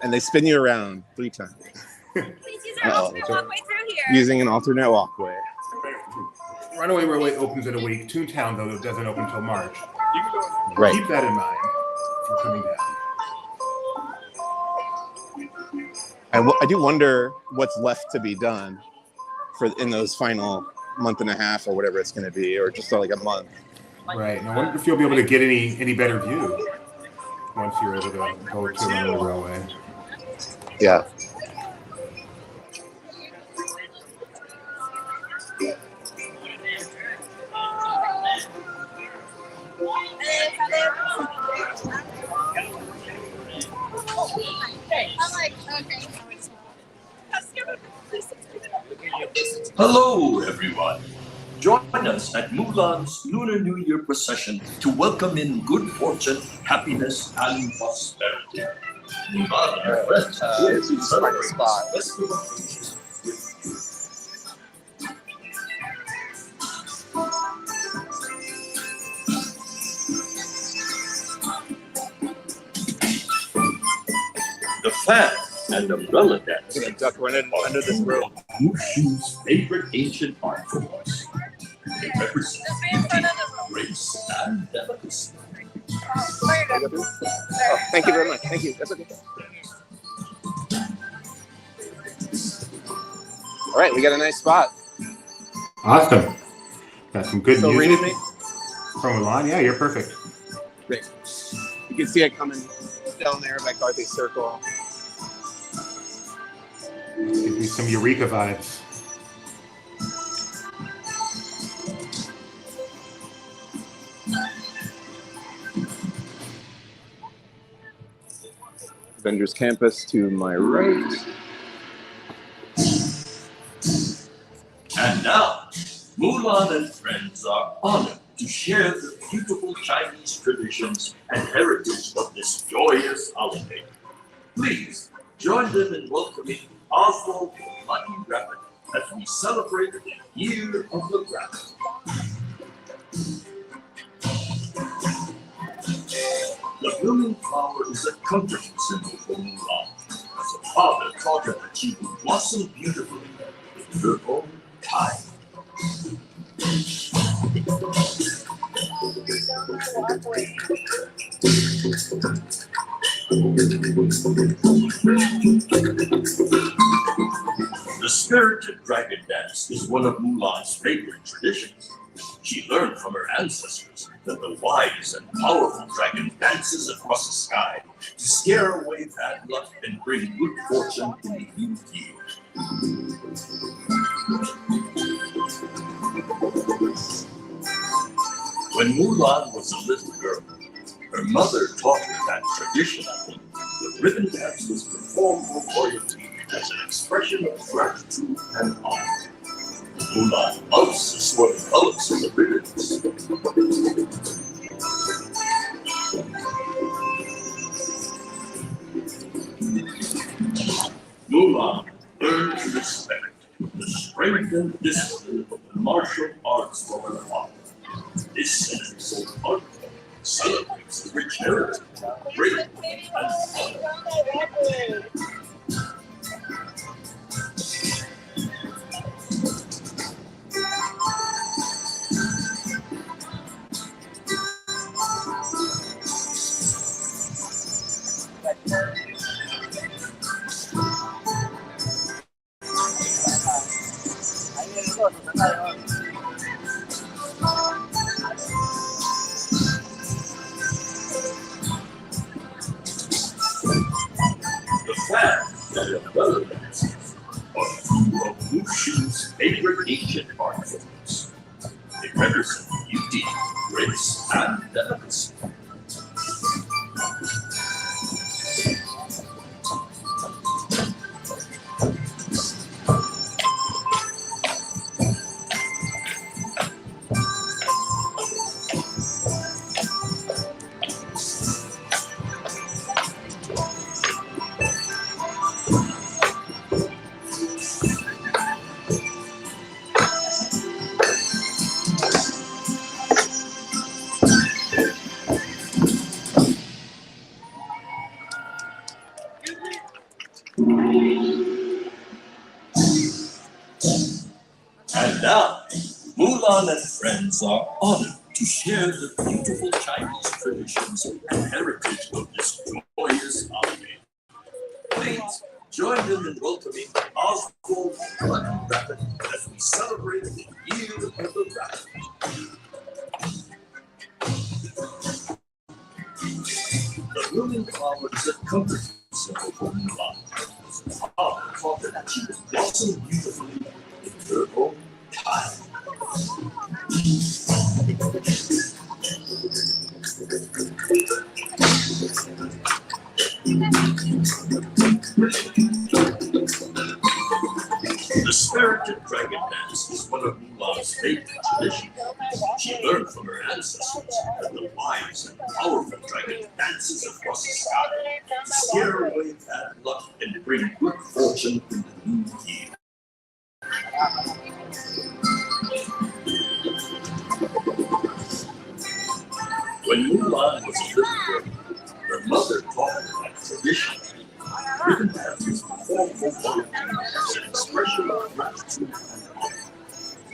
And they spin you around 3 times. Please use our alternate walkway through here. Using an alternate walkway. Runaway Railway opens in a week. Toontown, though, doesn't open until March. Right. Keep that in mind for coming down. I do wonder what's left to be done in those final month and a half or whatever it's going to be, or just like a month. Right. And I wonder if you'll be able to get any better view once you're able to go to Runaway Railway. Yeah. I'm like, okay. Hello, everyone. Join us at Mulan's Lunar New Year procession to welcome in good fortune, happiness, and prosperity. Mulan, This is a funny spot. the fan and umbrella dance. I'm gonna duck running under this rope. Wushu's favorite ancient art forms. It represents Just be in front of the room. grace and delicacy. Oh, thank you very much. Thank you. That's okay. All right, we got a nice spot. Awesome. Got some good So music reading me? from Milan. Yeah, you're perfect. Great. You can see it coming down there by Carthay Circle. Give me some Eureka vibes. Avengers Campus to my right. And now, Mulan and friends are honored to share the beautiful Chinese traditions and heritage of this joyous holiday. Please join them in welcoming Oswald the Lucky Rabbit as we celebrate the Year of the Rabbit. The blooming flower is a comforting symbol for Mulan, as her father taught her that she would blossom beautifully in her own time. The spirited dragon dance is one of Mulan's favorite traditions. She learned from her ancestors that the wise and powerful dragon dances across the sky to scare away bad luck and bring good fortune in the new year. When Mulan was a little girl, her mother taught her that traditionally, the ribbon dance was performed for royalty as an expression of gratitude and honor. Mulan loves the swirling colors of the ribbons. Mulan learned to respect the strength and discipline of the martial arts from her father. This episode of art celebrates the rich heritage, bravery, and honor. The flag and umbrella dances are two of Mushu's favorite ancient art forms. They represent beauty, grace, and delicacy. And now, Mulan and friends are honored to share the beautiful Chinese traditions and heritage of this joyous holiday. Please join them in welcoming Oswald the Lucky Rabbit as we celebrate the Year of the Rabbit. The blooming flower is a comforting symbol for Mulan. As her father taught her that she would blossom beautifully in her own time. The spirited dragon dance is one of Mulan's favorite traditions. She learned from her ancestors that the wise and powerful dragon dances across the sky to scare away bad luck and bring good fortune in the new year. When Mulan was a little girl, her mother taught her that traditionally, ribbon dances performed for royalty as an expression of gratitude and honor.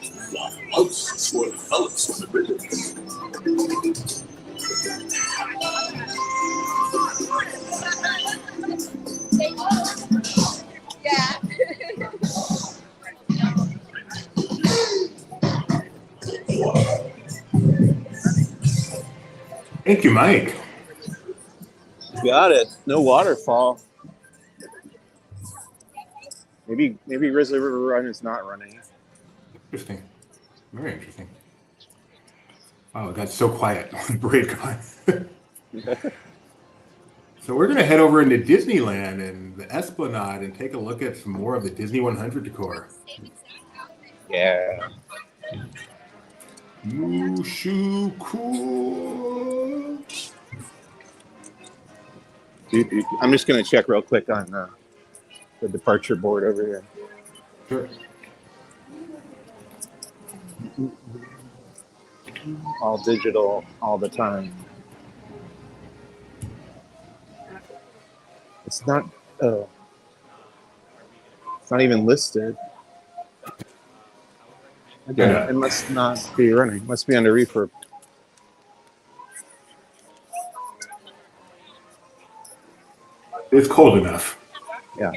Mulan loves the swirling colors of the ribbons. Yeah. Thank you, Mike. Got it. No waterfall. Maybe Grizzly River Run is not running. Interesting. Very interesting. Oh, it got so quiet on break on. So we're going to head over into Disneyland and the Esplanade and take a look at some more of the Disney 100 decor. Yeah. Mushu cool. I'm just going to check real quick on the departure board over here. Sure. All digital, all the time. It's not. Oh, it's not even listed. Okay, Yeah. it must not be running. It must be under refurb. It's cold enough. Yeah.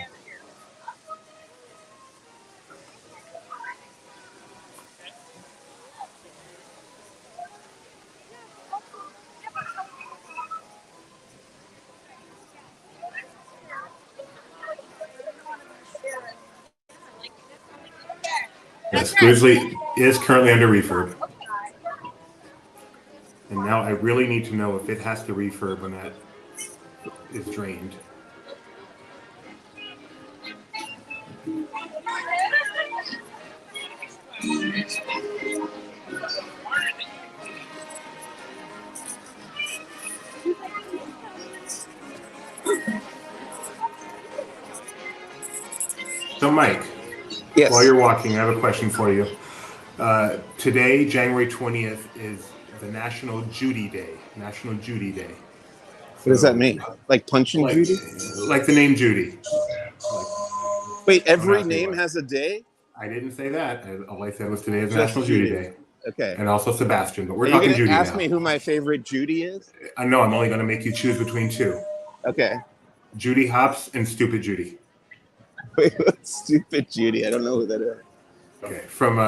Yes, Grizzly is currently under refurb. And now I really need to know if it has to refurb when that is drained. So, Mike, Yes. while you're walking, I have a question for you. Today, January 20th, is the National Judy Day. National Judy Day. What does that mean? Like punching Like, Judy? like the name Judy. Wait, every ask me name why. has a day? I didn't say that. All I said was today is Just National Judy Judy. Day. Okay. And also Sebastian, but we're Are you talking going to Judy ask now. me who my favorite Judy is? I know I'm only going to make you choose between two. Okay. Judy Hopps and Stupid Judy. Wait, what's Stupid Judy? I don't know who that is. Okay, from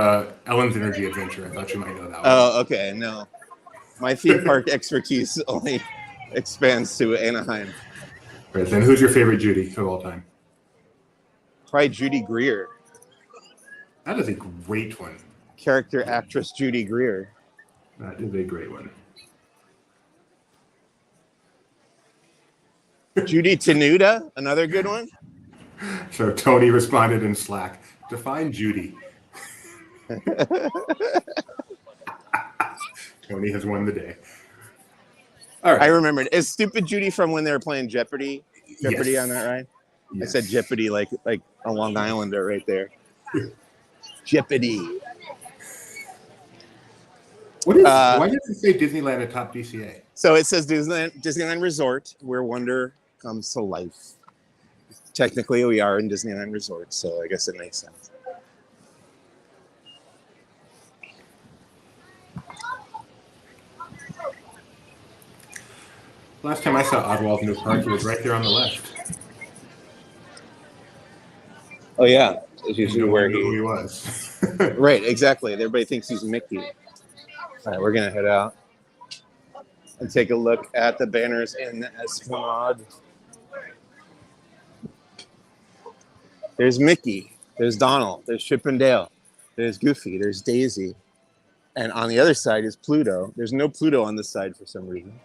Ellen's Energy Adventure. I thought you might know that one. Oh, okay. No. My theme park expertise only expands to Anaheim. Right, then who's your favorite Judy of all time? Probably Judy Greer. That is a great one. Character actress Judy Greer. That is a great one. Judy Tenuta, another good one. So Tony responded in Slack, define Judy. Tony has won the day. All right. I remembered. Is Stupid Judy from when they were playing Jeopardy? Jeopardy Yes. on that, right? Yes. I said Jeopardy like a Long Islander right there. Jeopardy. Why does it say Disneyland atop DCA? So it says Disneyland Resort, where wonder comes to life. Technically, we are in Disneyland Resort, so I guess it makes sense. Last time I saw Oswald New Park, it was right there on the left. Oh yeah, it's usually where who he was. Right, exactly. Everybody thinks he's Mickey. All right, we're gonna head out and take a look at the banners in the Esplanade. There's Mickey, there's Donald, there's Chip and Dale, there's Goofy, there's Daisy, and on the other side is Pluto. There's no Pluto on this side for some reason.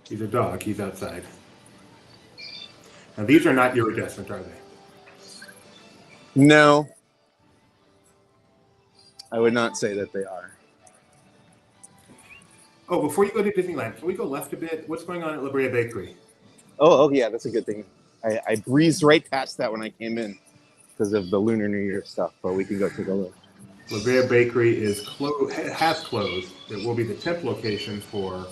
He's a dog. He's outside. Now, these are not iridescent, are they? No, I would not say that they are. Oh, before you go to Disneyland, can we go left a bit? What's going on at La Brea Bakery? Oh yeah, that's a good thing. I breezed right past that when I came in because of the Lunar New Year stuff, but we can go take a look. La Brea Bakery is has closed. It will be the 10th location for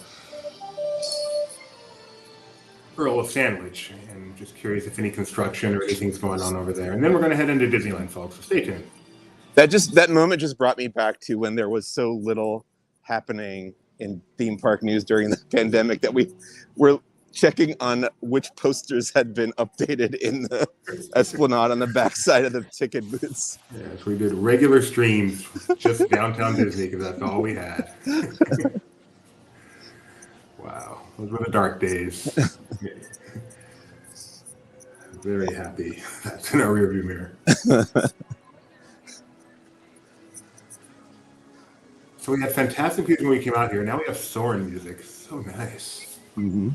Earl of Sandwich. And just curious if any construction or anything's going on over there. And then we're going to head into Disneyland, folks. So stay tuned. That moment just brought me back to when there was so little happening in theme park news during the pandemic that we were checking on which posters had been updated in the Esplanade on the backside of the ticket booths. Yes, we did regular streams, just downtown Disney, because that's all we had. Wow, those were the dark days. Very happy. That's in our rearview mirror. So we had fantastic music when we came out here. Now we have Soarin' music. So nice. Mm-hmm.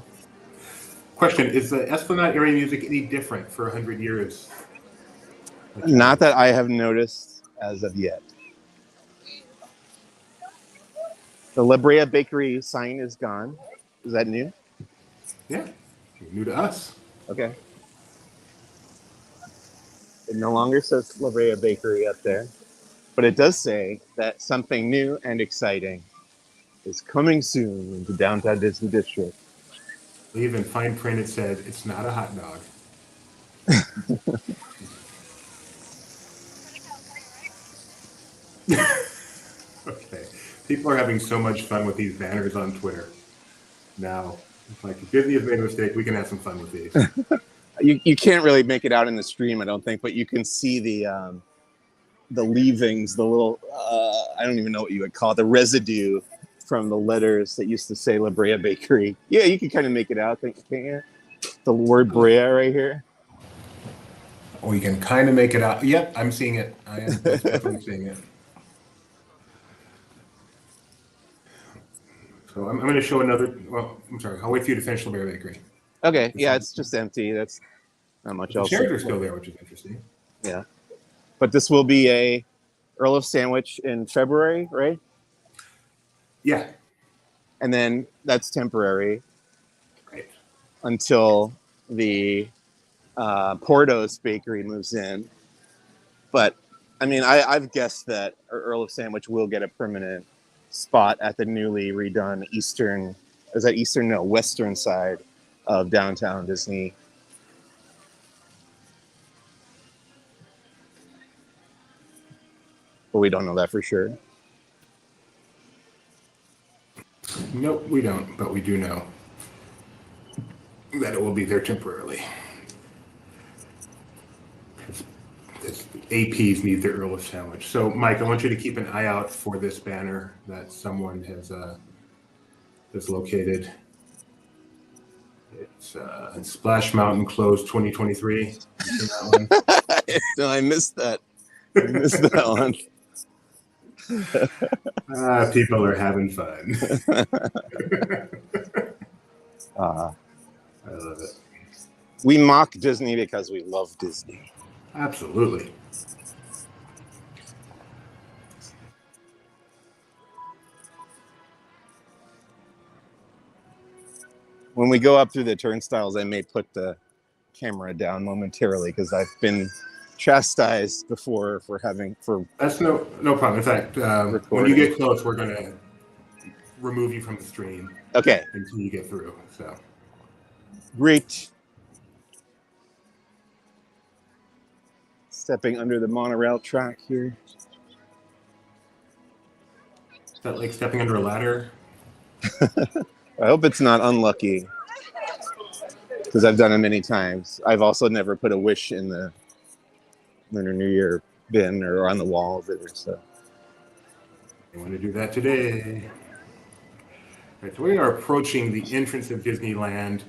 Question, is the Esplanade area music any different for 100 years? Not that I have noticed as of yet. The La Brea Bakery sign is gone. Is that new? Yeah, new to us. Okay. It no longer says La Brea Bakery up there, but it does say that something new and exciting is coming soon into downtown Disney District. I believe in fine print it said it's not a hot dog. Okay. People are having so much fun with these banners on Twitter. Now, it's like if Disney has made a mistake, we can have some fun with these. You can't really make it out in the stream, I don't think, but you can see the leavings, the little I don't even know what you would call it, the residue from the letters that used to say La Brea Bakery. Yeah, you can kind of make it out, can't you? The word Brea right here. Or you can kind of make it out. Yep, I'm seeing it. I am definitely seeing it. So I'm going to show another. Well, I'm sorry. I'll wait for you to finish La Brea Bakery. Okay, yeah, it's just empty. That's not much The else. chairs are still there, which is interesting. Yeah, but this will be a Earl of Sandwich in February, right? Yeah. And then that's temporary, Right. until the Porto's Bakery moves in. But I mean, I've guessed that Earl of Sandwich will get a permanent spot at the newly redone western side of downtown Disney. But we don't know that for sure. Nope, we don't, but we do know that it will be there temporarily. Because APs need the Earl of Sandwich. So, Mike, I want you to keep an eye out for this banner that someone has located. It's Splash Mountain closed 2023. You seen that one? No, I missed that. I missed that one. People are having fun. I love it. We mock Disney because we love Disney. Absolutely. When we go up through the turnstiles, I may put the camera down momentarily because I've been chastised before That's no problem. In fact, when you get close, we're going to remove you from the stream. Okay. Until you get through. So great. Stepping under the monorail track here. Is that like stepping under a ladder? I hope it's not unlucky, because I've done it many times. I've also never put a wish in the Lunar New Year bin or on the wall of it. So I want to do that today. Right, so we are approaching the entrance of Disneyland.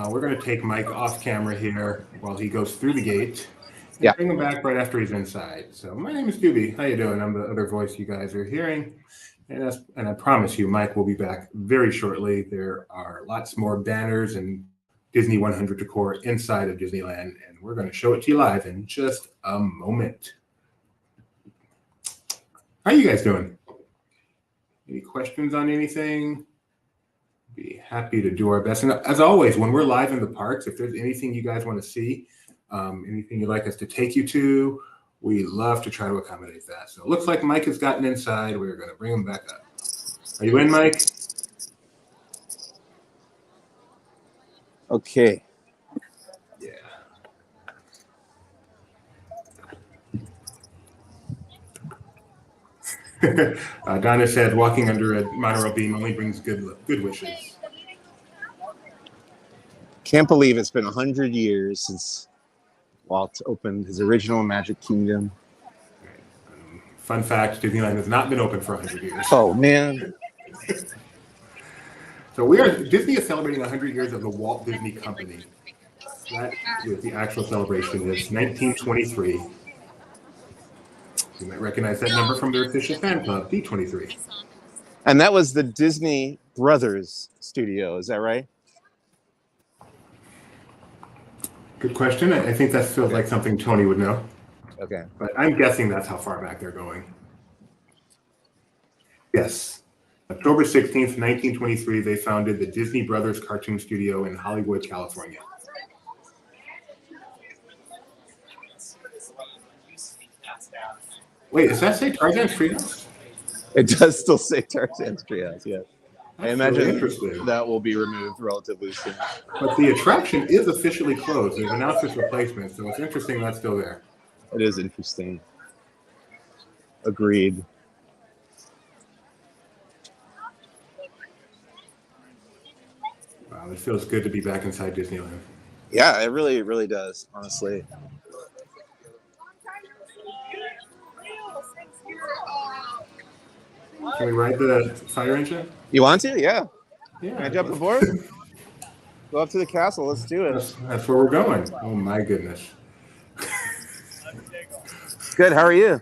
We're going to take Mike off camera here while he goes through the gate. And bring him back right after he's inside. So my name is Doobie. How you doing? I'm the other voice you guys are hearing. And I promise you, Mike will be back very shortly. There are lots more banners and Disney 100 decor inside of Disneyland, and we're going to show it to you live in just a moment. How are you guys doing? Any questions on anything? Be happy to do our best. And as always, when we're live in the parks, if there's anything you guys want to see, anything you'd like us to take you to, we love to try to accommodate that. So it looks like Mike has gotten inside. We're going to bring him back up. Are you in, Mike? Okay. Yeah. Donna said walking under a monorail beam only brings good wishes. Can't believe it's been 100 years since Walt opened his original Magic Kingdom. Fun fact, Disneyland has not been open for 100 years. Oh, man. So Disney is celebrating 100 years of the Walt Disney Company. That is the actual celebration. It's 1923. You might recognize that number from their official fan club, D23. And that was the Disney Brothers studio, is that right? Good question. I think that feels like something Tony would know. Okay. But I'm guessing that's how far back they're going. Yes. October 16th, 1923, they founded the Disney Brothers Cartoon Studio in Hollywood, California. Wait, does that say Tarzan's Treehouse? It does still say Tarzan's Treehouse, yes. I That's imagine really interesting. that will be removed relatively soon. But the attraction is officially closed. They've announced its replacement, so it's interesting that's still there. It is interesting. Agreed. Wow, it feels good to be back inside Disneyland. Yeah, it really does, honestly. Can we ride the fire engine? You want to? Yeah. Yeah. Can I jump aboard? Go up to the castle. Let's do it. That's where we're going. Oh my goodness. Good. How are you?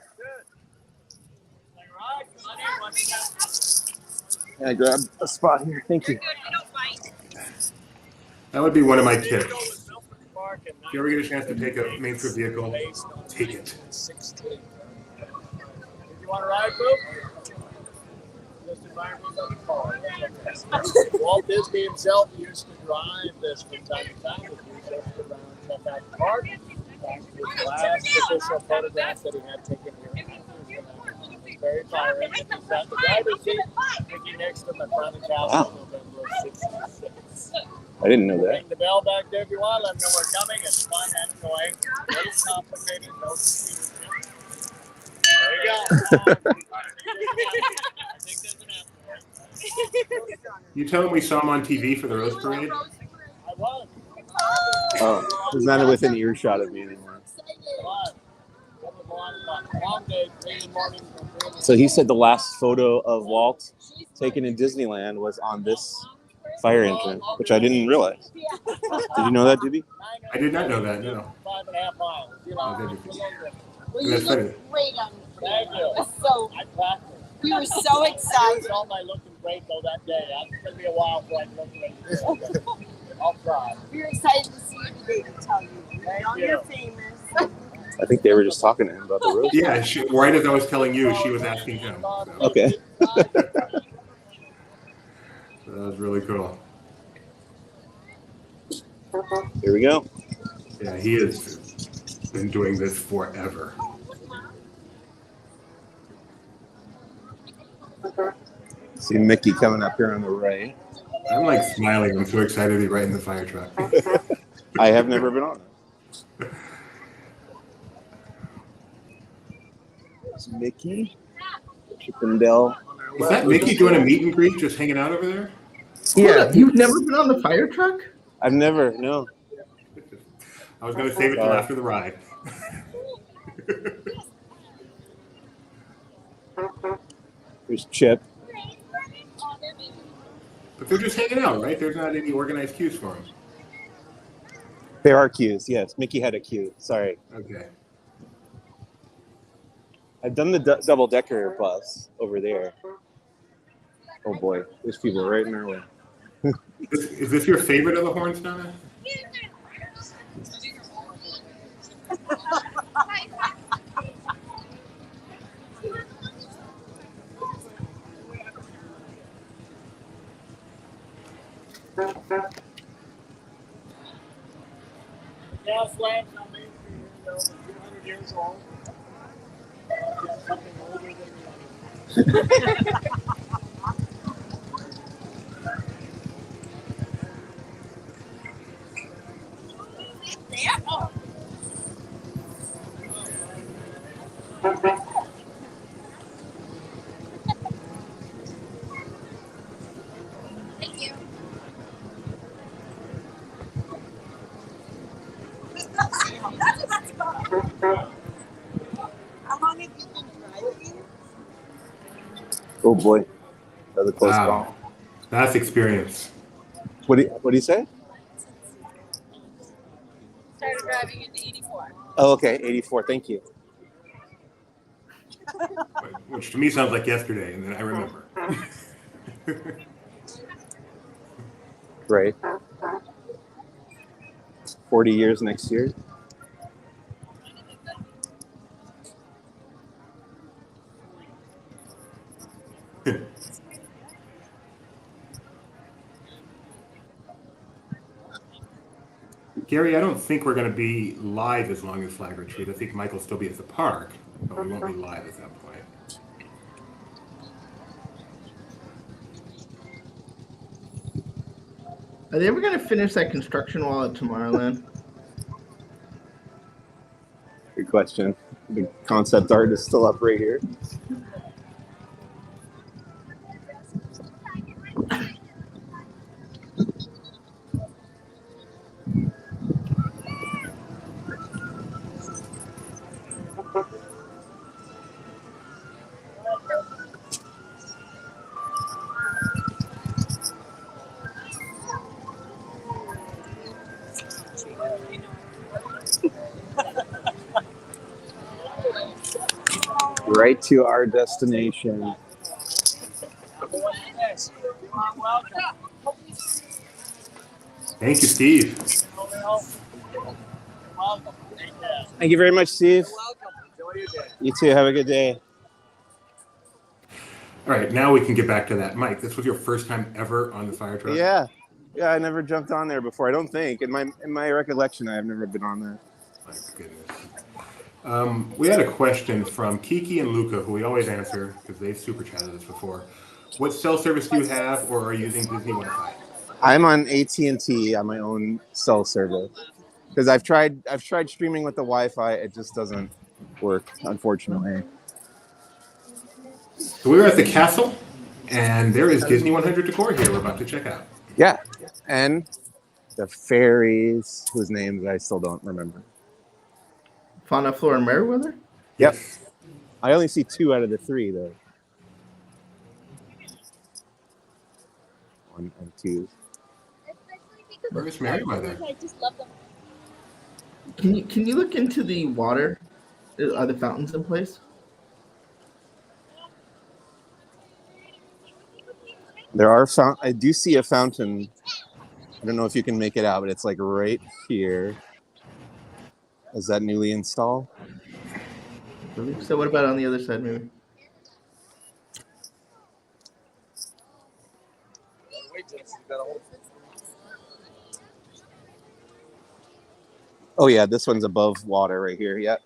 Can I grab a spot here? Thank you. That would be one of my tips. If you ever get a chance to take a mainstream vehicle, take it. You want to ride, bro? Walt Disney himself used to drive this from time to time. He just around check out the park. His last official photograph that he had taken here. Very fire engine. He sat in the driver's seat, Mickey next to him in front of the castle, November of '66. I didn't know that. Ring the bell back there if you want. Let them know we're coming. It's fun and annoying. Very complicated. No computer. There you go. I think there's an answer. You tell him we saw him on TV for the Rose Parade? I was. Oh, he's not within earshot of me anymore. So he said the last photo of Walt taken in Disneyland was on this fire engine, which I didn't realize. Did you know that, Doobie? I did not know that, no. 5.5 miles. You know, That's interesting. Well, you That's funny. look great on the Thank video. you. It was so, I practiced. we were so I excited. saw my looking great though that day. It's going to be a while before I look great. I'll try. We were excited to see you today to tell you. Thank Now you. you're famous. I think they were just talking to him about the rose. Yeah, right as I was telling you, she was asking him. So Okay. that was really cool. Here we go. Yeah, he has been doing this forever. See Mickey coming up here on the right. I'm like smiling. I'm so excited to be right in the fire truck. I have never been on it. There's Mickey. Chippendale. Is that Mickey doing a meet and greet, just hanging out over there? Yeah, you've never been on the fire truck? I've never, no. I was going to save it till after the ride. There's Chip. But they're just hanging out, right? There's not any organized cues for them. There are queues, yes. Mickey had a queue. Sorry. Okay. I've done the double-decker bus over there. Oh boy, there's people right in our way. Is this your favorite of the horns, Donna? Gas lamps on Main Street here, over 200 years old. Something older than Thank you. How long have you been driving? Oh boy, another close Wow. call. That's experience. What do you say? Started driving in '84. Oh, okay, 84. Thank you. Which to me sounds like yesterday, and then I remember. Great. 40 years next year. Gary, I don't think we're going to be live as long as Flag Retreat. I think Mike will still be at the park, but we won't be live at that point. Are they ever going to finish that construction wall at Tomorrowland? Good question. The concept art is still up right here. Right to our destination. Thank you, Steve. Thank you very much, Steve. You too. Have a good day. All right, now we can get back to that. Mike, this was your first time ever on the fire truck? Yeah. I never jumped on there before. I don't think. In my recollection, I have never been on there. My goodness. We had a question from Kiki and Luca, who we always answer because they've super chatted us before. What cell service do you have, or are you using Disney Wi-Fi? I'm on AT&T on my own cell service because I've tried streaming with the Wi-Fi. It just doesn't work, unfortunately. So we were at the castle, and there is Disney 100 decor here we're about to check out. Yeah, and the fairies, whose names I still don't remember. Fauna, Flora, and Meriwether? Yep. I only see 2 out of the 3, though. 1 and 2. Where's Meriwether? I just love them. Can you look into the water? Are the fountains in place? There are I do see a fountain. I don't know if you can make it out, but it's like right here. Is that newly installed? So what about on the other side, maybe? Oh yeah, this one's above water right here. Yep.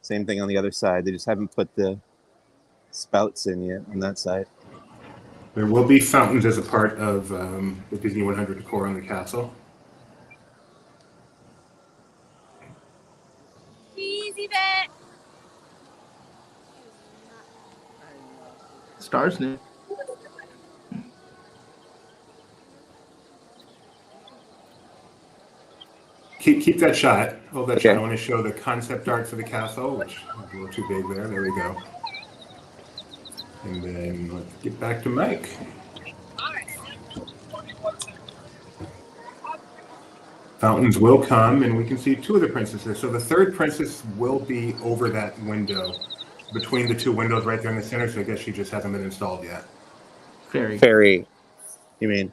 Same thing on the other side. They just haven't put the spouts in yet on that side. There will be fountains as a part of the Disney 100 decor on the castle. Easy bet. Stars new. Keep that shot. Hold that Okay. shot. I want to show the concept art for the castle, which is a little too big there. There we go. And then let's get back to Mike. Fountains will come, and we can see 2 of the princesses. So the 3rd princess will be over that window, between the 2 windows right there in the center. So I guess she just hasn't been installed yet. Fairy. You mean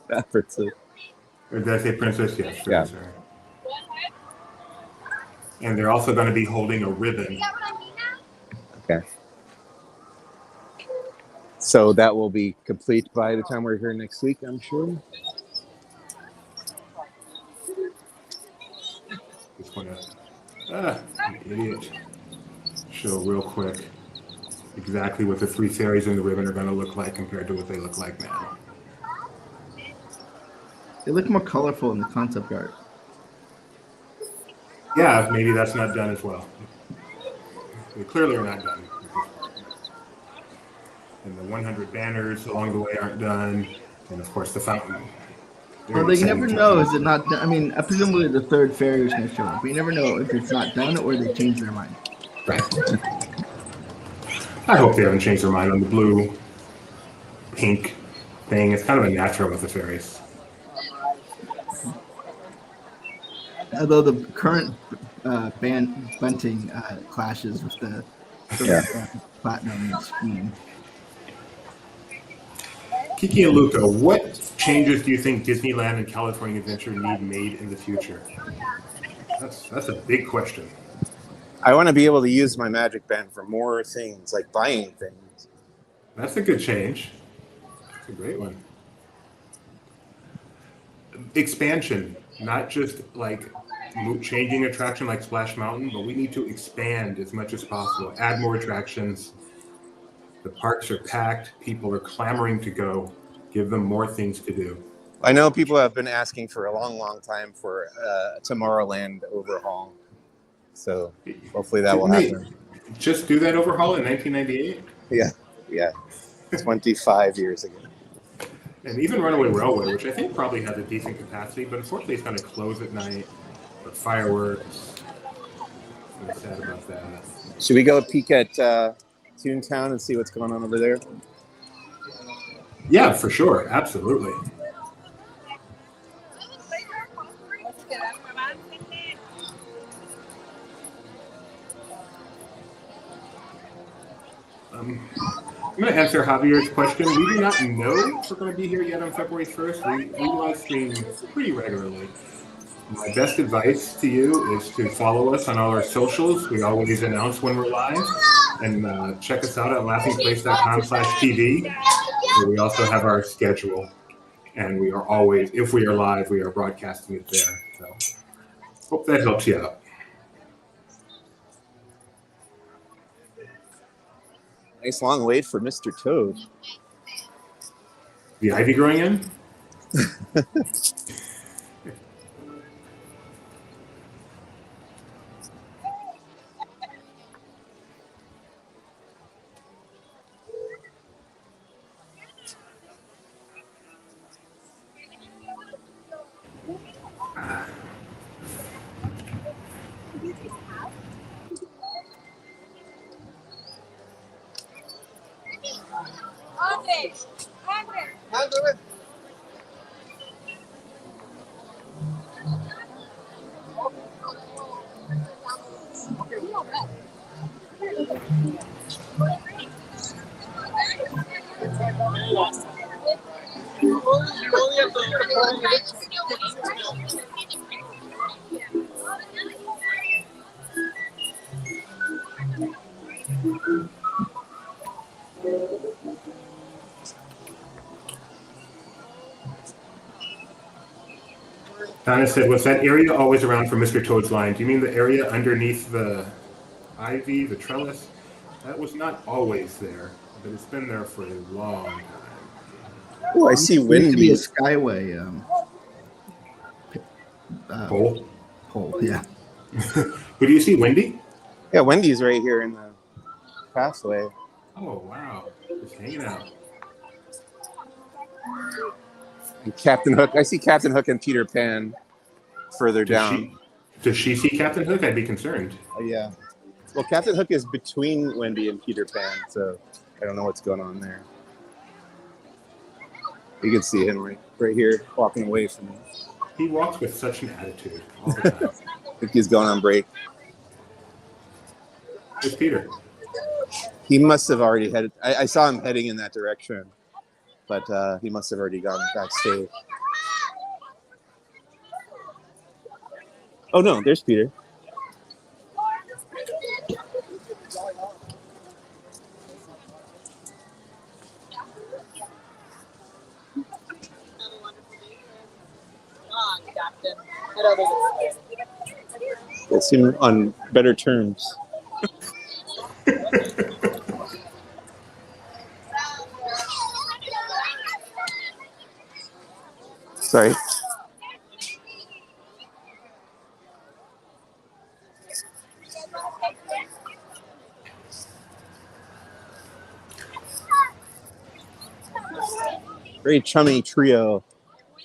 that princess? Or did I say princess? Yes. Yeah. Sorry. And they're also going to be holding a ribbon. Okay. So that will be complete by the time we're here next week, I'm sure. Just want to, idiot. Show real quick exactly what the 3 fairies in the ribbon are going to look like compared to what they look like now. They look more colorful in the concept art. Yeah, maybe that's not done as well. They clearly are not done. And the 100 banners along the way aren't done. And of course the fountain. Well, they never know. Is it not done? I mean, presumably the 3rd fairy is going to show up. But you never know if it's not done or they change their mind. Right. I hope they haven't changed their mind on the blue, pink thing. It's kind of a natural with the fairies. Although the current bunting clashes with the platinum scheme. Kiki and Luca, what changes do you think Disneyland and California Adventure need made in the future? That's a big question. I want to be able to use my magic band for more things, like buying things. That's a good change. That's a great one. Expansion. not just like changing attraction like Splash Mountain, but we need to expand as much as possible, add more attractions. The parks are packed. People are clamoring to go. Give them more things to do. I know people have been asking for a long time for Tomorrowland overhaul. So hopefully that will happen. Just do that overhaul in 1998? Yeah. 25 years ago. And even Runaway Railway, which I think probably has a decent capacity, but unfortunately it's going to close at night for fireworks. I'm sad about that. Should we go peek at Toontown and see what's going on over there? Yeah, for sure. Absolutely. I'm going to answer Javier's question. We do not know if we're going to be here yet on February 1st. We live stream pretty regularly. My best advice to you is to follow us on all our socials. We always announce when we're live. And check us out at laughingplace.com/TV. Where we also have our schedule. And we are always, if we are live, we are broadcasting it there. So hope that helps you out. Nice long wait for Mr. Toad. The ivy growing in? Donna said, was that area always around for Mr. Toad's line? Do you mean the area underneath the ivy, the trellis? That was not always there, but it's been there for a long time. Oh, I see Wendy. Used to be a Skyway pole, yeah. Who do you see, Wendy? Yeah, Wendy's right here in the pathway. Oh, wow. Just hanging out. And Captain Hook. I see Captain Hook and Peter Pan further down. Does she see Captain Hook? I'd be concerned. Yeah. Well, Captain Hook is between Wendy and Peter Pan, so I don't know what's going on there. You can see him right here walking away from me. He walks with such an attitude all the time. I think he's going on break. Where's Peter? He must have already headed. I saw him heading in that direction, but he must have already gone backstage. Oh no, there's Peter. We'll see him on better terms. Sorry. Very chummy trio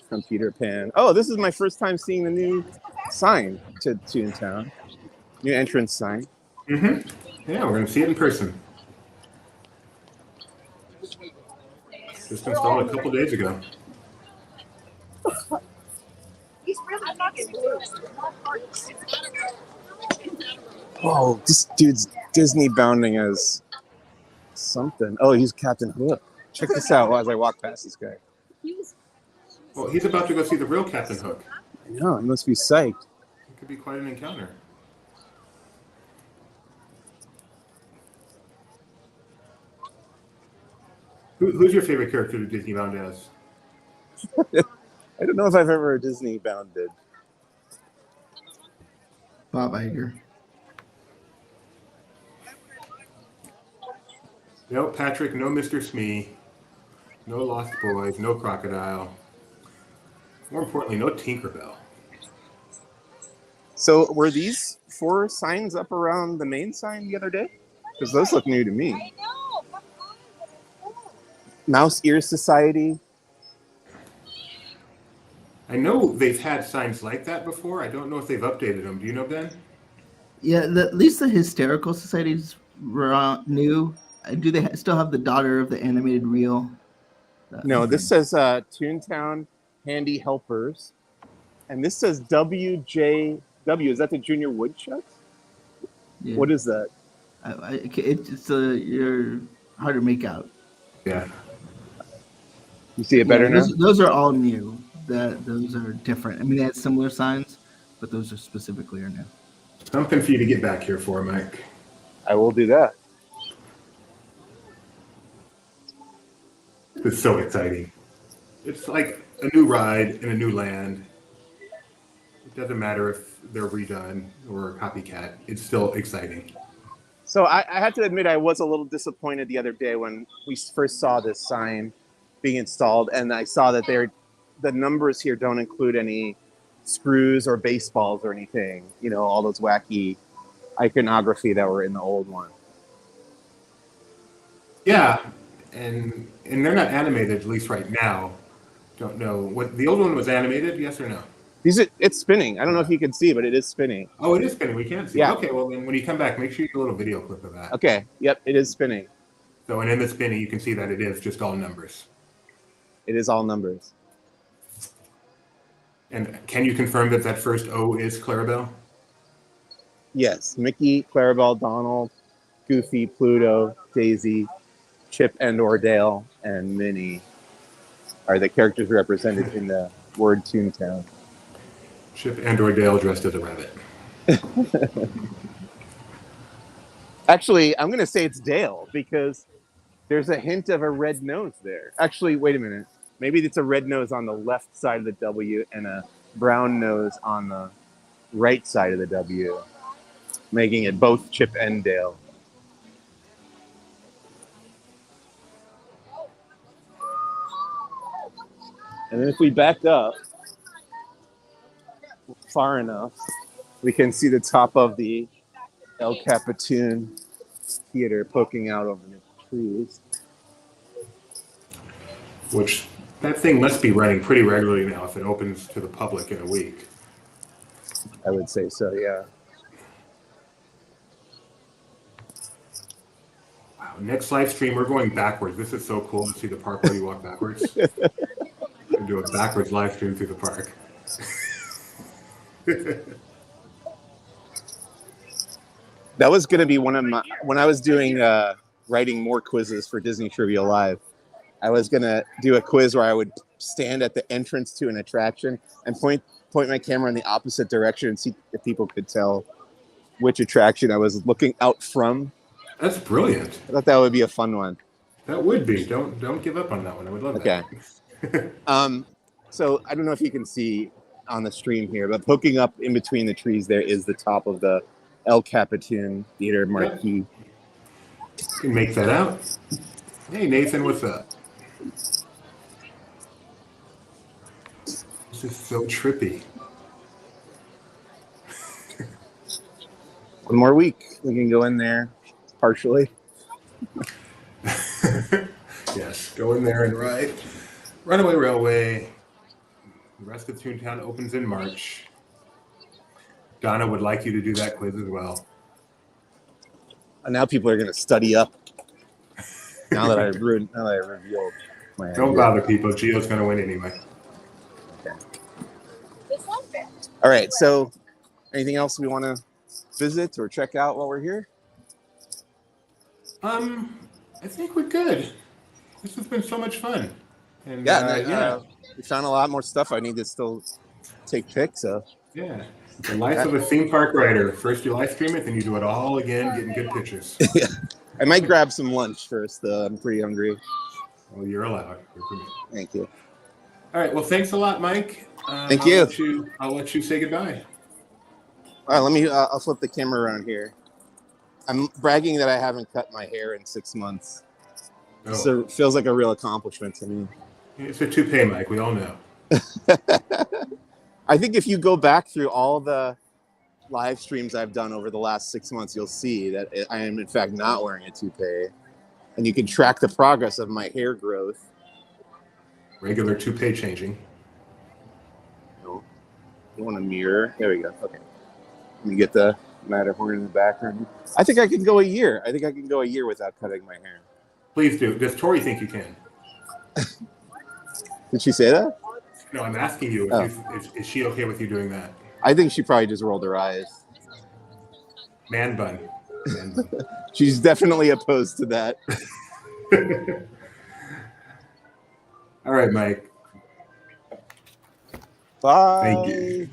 from Peter Pan. Oh, this is my first time seeing the new sign to Toontown. New entrance sign. Mm-hmm. Yeah, we're going to see it in person. Just installed a couple days ago. Oh, this dude's Disney bounding as something. Oh, he's Captain Hook. Check this out as I walk past this guy. Well, he's about to go see the real Captain Hook. I know, he must be psyched. It could be quite an encounter. Who's your favorite character to Disney bound as? I don't know if I've ever Disney bounded. Bob Iger. No Patrick, no Mr. Smee, no Lost Boys, no Crocodile. More importantly, no Tinkerbell. So were these 4 signs up around the main sign the other day? Because those look new to me. Mouse Ear Society. I know they've had signs like that before. I don't know if they've updated them. Do you know, Ben? Yeah, at least the Hysterical Societies were new. Do they still have the Daughter of the Animated Reel? No, this says Toontown Handy Helpers. And this says WJW. Is that the Junior Woodchucks? Yeah. What is that? It's you're hard to make out. Yeah. You see it better now? Those are all new. Those are different. I mean, they had similar signs, but those are specifically are new. Something for you to get back here for, Mike. I will do that. It's so exciting. It's like a new ride in a new land. It doesn't matter if they're redone or copycat. It's still exciting. So I have to admit, I was a little disappointed the other day when we first saw this sign being installed, and I saw that the numbers here don't include any screws or baseballs or anything. You know, all those wacky iconography that were in the old one. Yeah, and they're not animated, at least right now. Don't know what the old one was animated. Yes or no? It's spinning. I don't know if you can see, but it is spinning. Oh, it is spinning. We can't see. Yeah. Okay, well then when you come back, make sure you do a little video clip of that. Okay. Yep, it is spinning. So and in the spinning, you can see that it is just all numbers. It is all numbers. And can you confirm that that first O is Clarabelle? Yes, Mickey, Clarabelle, Donald, Goofy, Pluto, Daisy, Chip and or Dale, and Minnie are the characters represented in the word Toontown. Chip and or Dale dressed as a rabbit. Actually, I'm going to say it's Dale because there's a hint of a red nose there. Actually, wait a minute. Maybe it's a red nose on the left side of the W and a brown nose on the right side of the W, making it both Chip and Dale. And then if we back up far enough, we can see the top of the El Capitan Theater poking out over the trees. Which that thing must be running pretty regularly now if it opens to the public in a week. I would say so, yeah. Wow. Next live stream, we're going backwards. This is so cool to see the park where you walk backwards. We're do a backwards live stream through the park. That was going to be one of my, when I was doing, writing more quizzes for Disney Trivia Live, I was going to do a quiz where I would stand at the entrance to an attraction and point my camera in the opposite direction and see if people could tell which attraction I was looking out from. That's brilliant. I thought that would be a fun one. That would be. Don't give up on that one. I would love that. Okay. So I don't know if you can see on the stream here, but poking up in between the trees there is the top of the El Capitan Theater marquee. You can make that out. Hey, Nathan, what's up? This is so trippy. One more week, we can go in there partially. Yes, go in there and ride Runaway Railway. The rest of Toontown opens in March. Donna would like you to do that quiz as well. And now people are going to study up. Now that I revealed my Don't idea. bother people. Gio's going to win anyway. Okay. All right. So, anything else we want to visit or check out while we're here? I think we're good. This has been so much fun. And We found a lot more stuff I need to still take pics of. Yeah. The life of a theme park writer. First you live stream it, then you do it all again, getting good pictures. Yeah. I might grab some lunch first, though. I'm pretty hungry. Well, you're allowed. Thank you. All right. Well, thanks a lot, Mike. Thank you. I'll let you say goodbye. All right, I'll flip the camera around here. I'm bragging that I haven't cut my hair in 6 months. Oh, So it feels like a real accomplishment to me. it's a toupee, Mike. We all know. I think if you go back through all the live streams I've done over the last 6 months, you'll see that I am in fact not wearing a toupee, and you can track the progress of my hair growth. Regular toupee changing. No, you want a mirror? There we go. Okay, let me get the Matterhorn in the background. I think I can go a year. I think I can go a year without cutting my hair. Please do. Does Tori think you can? Did she say that? No, I'm asking you. Is she okay with you doing that? I think she probably just rolled her eyes. Man bun. Man bun. She's definitely opposed to that. All right, Mike. Bye. Thank you.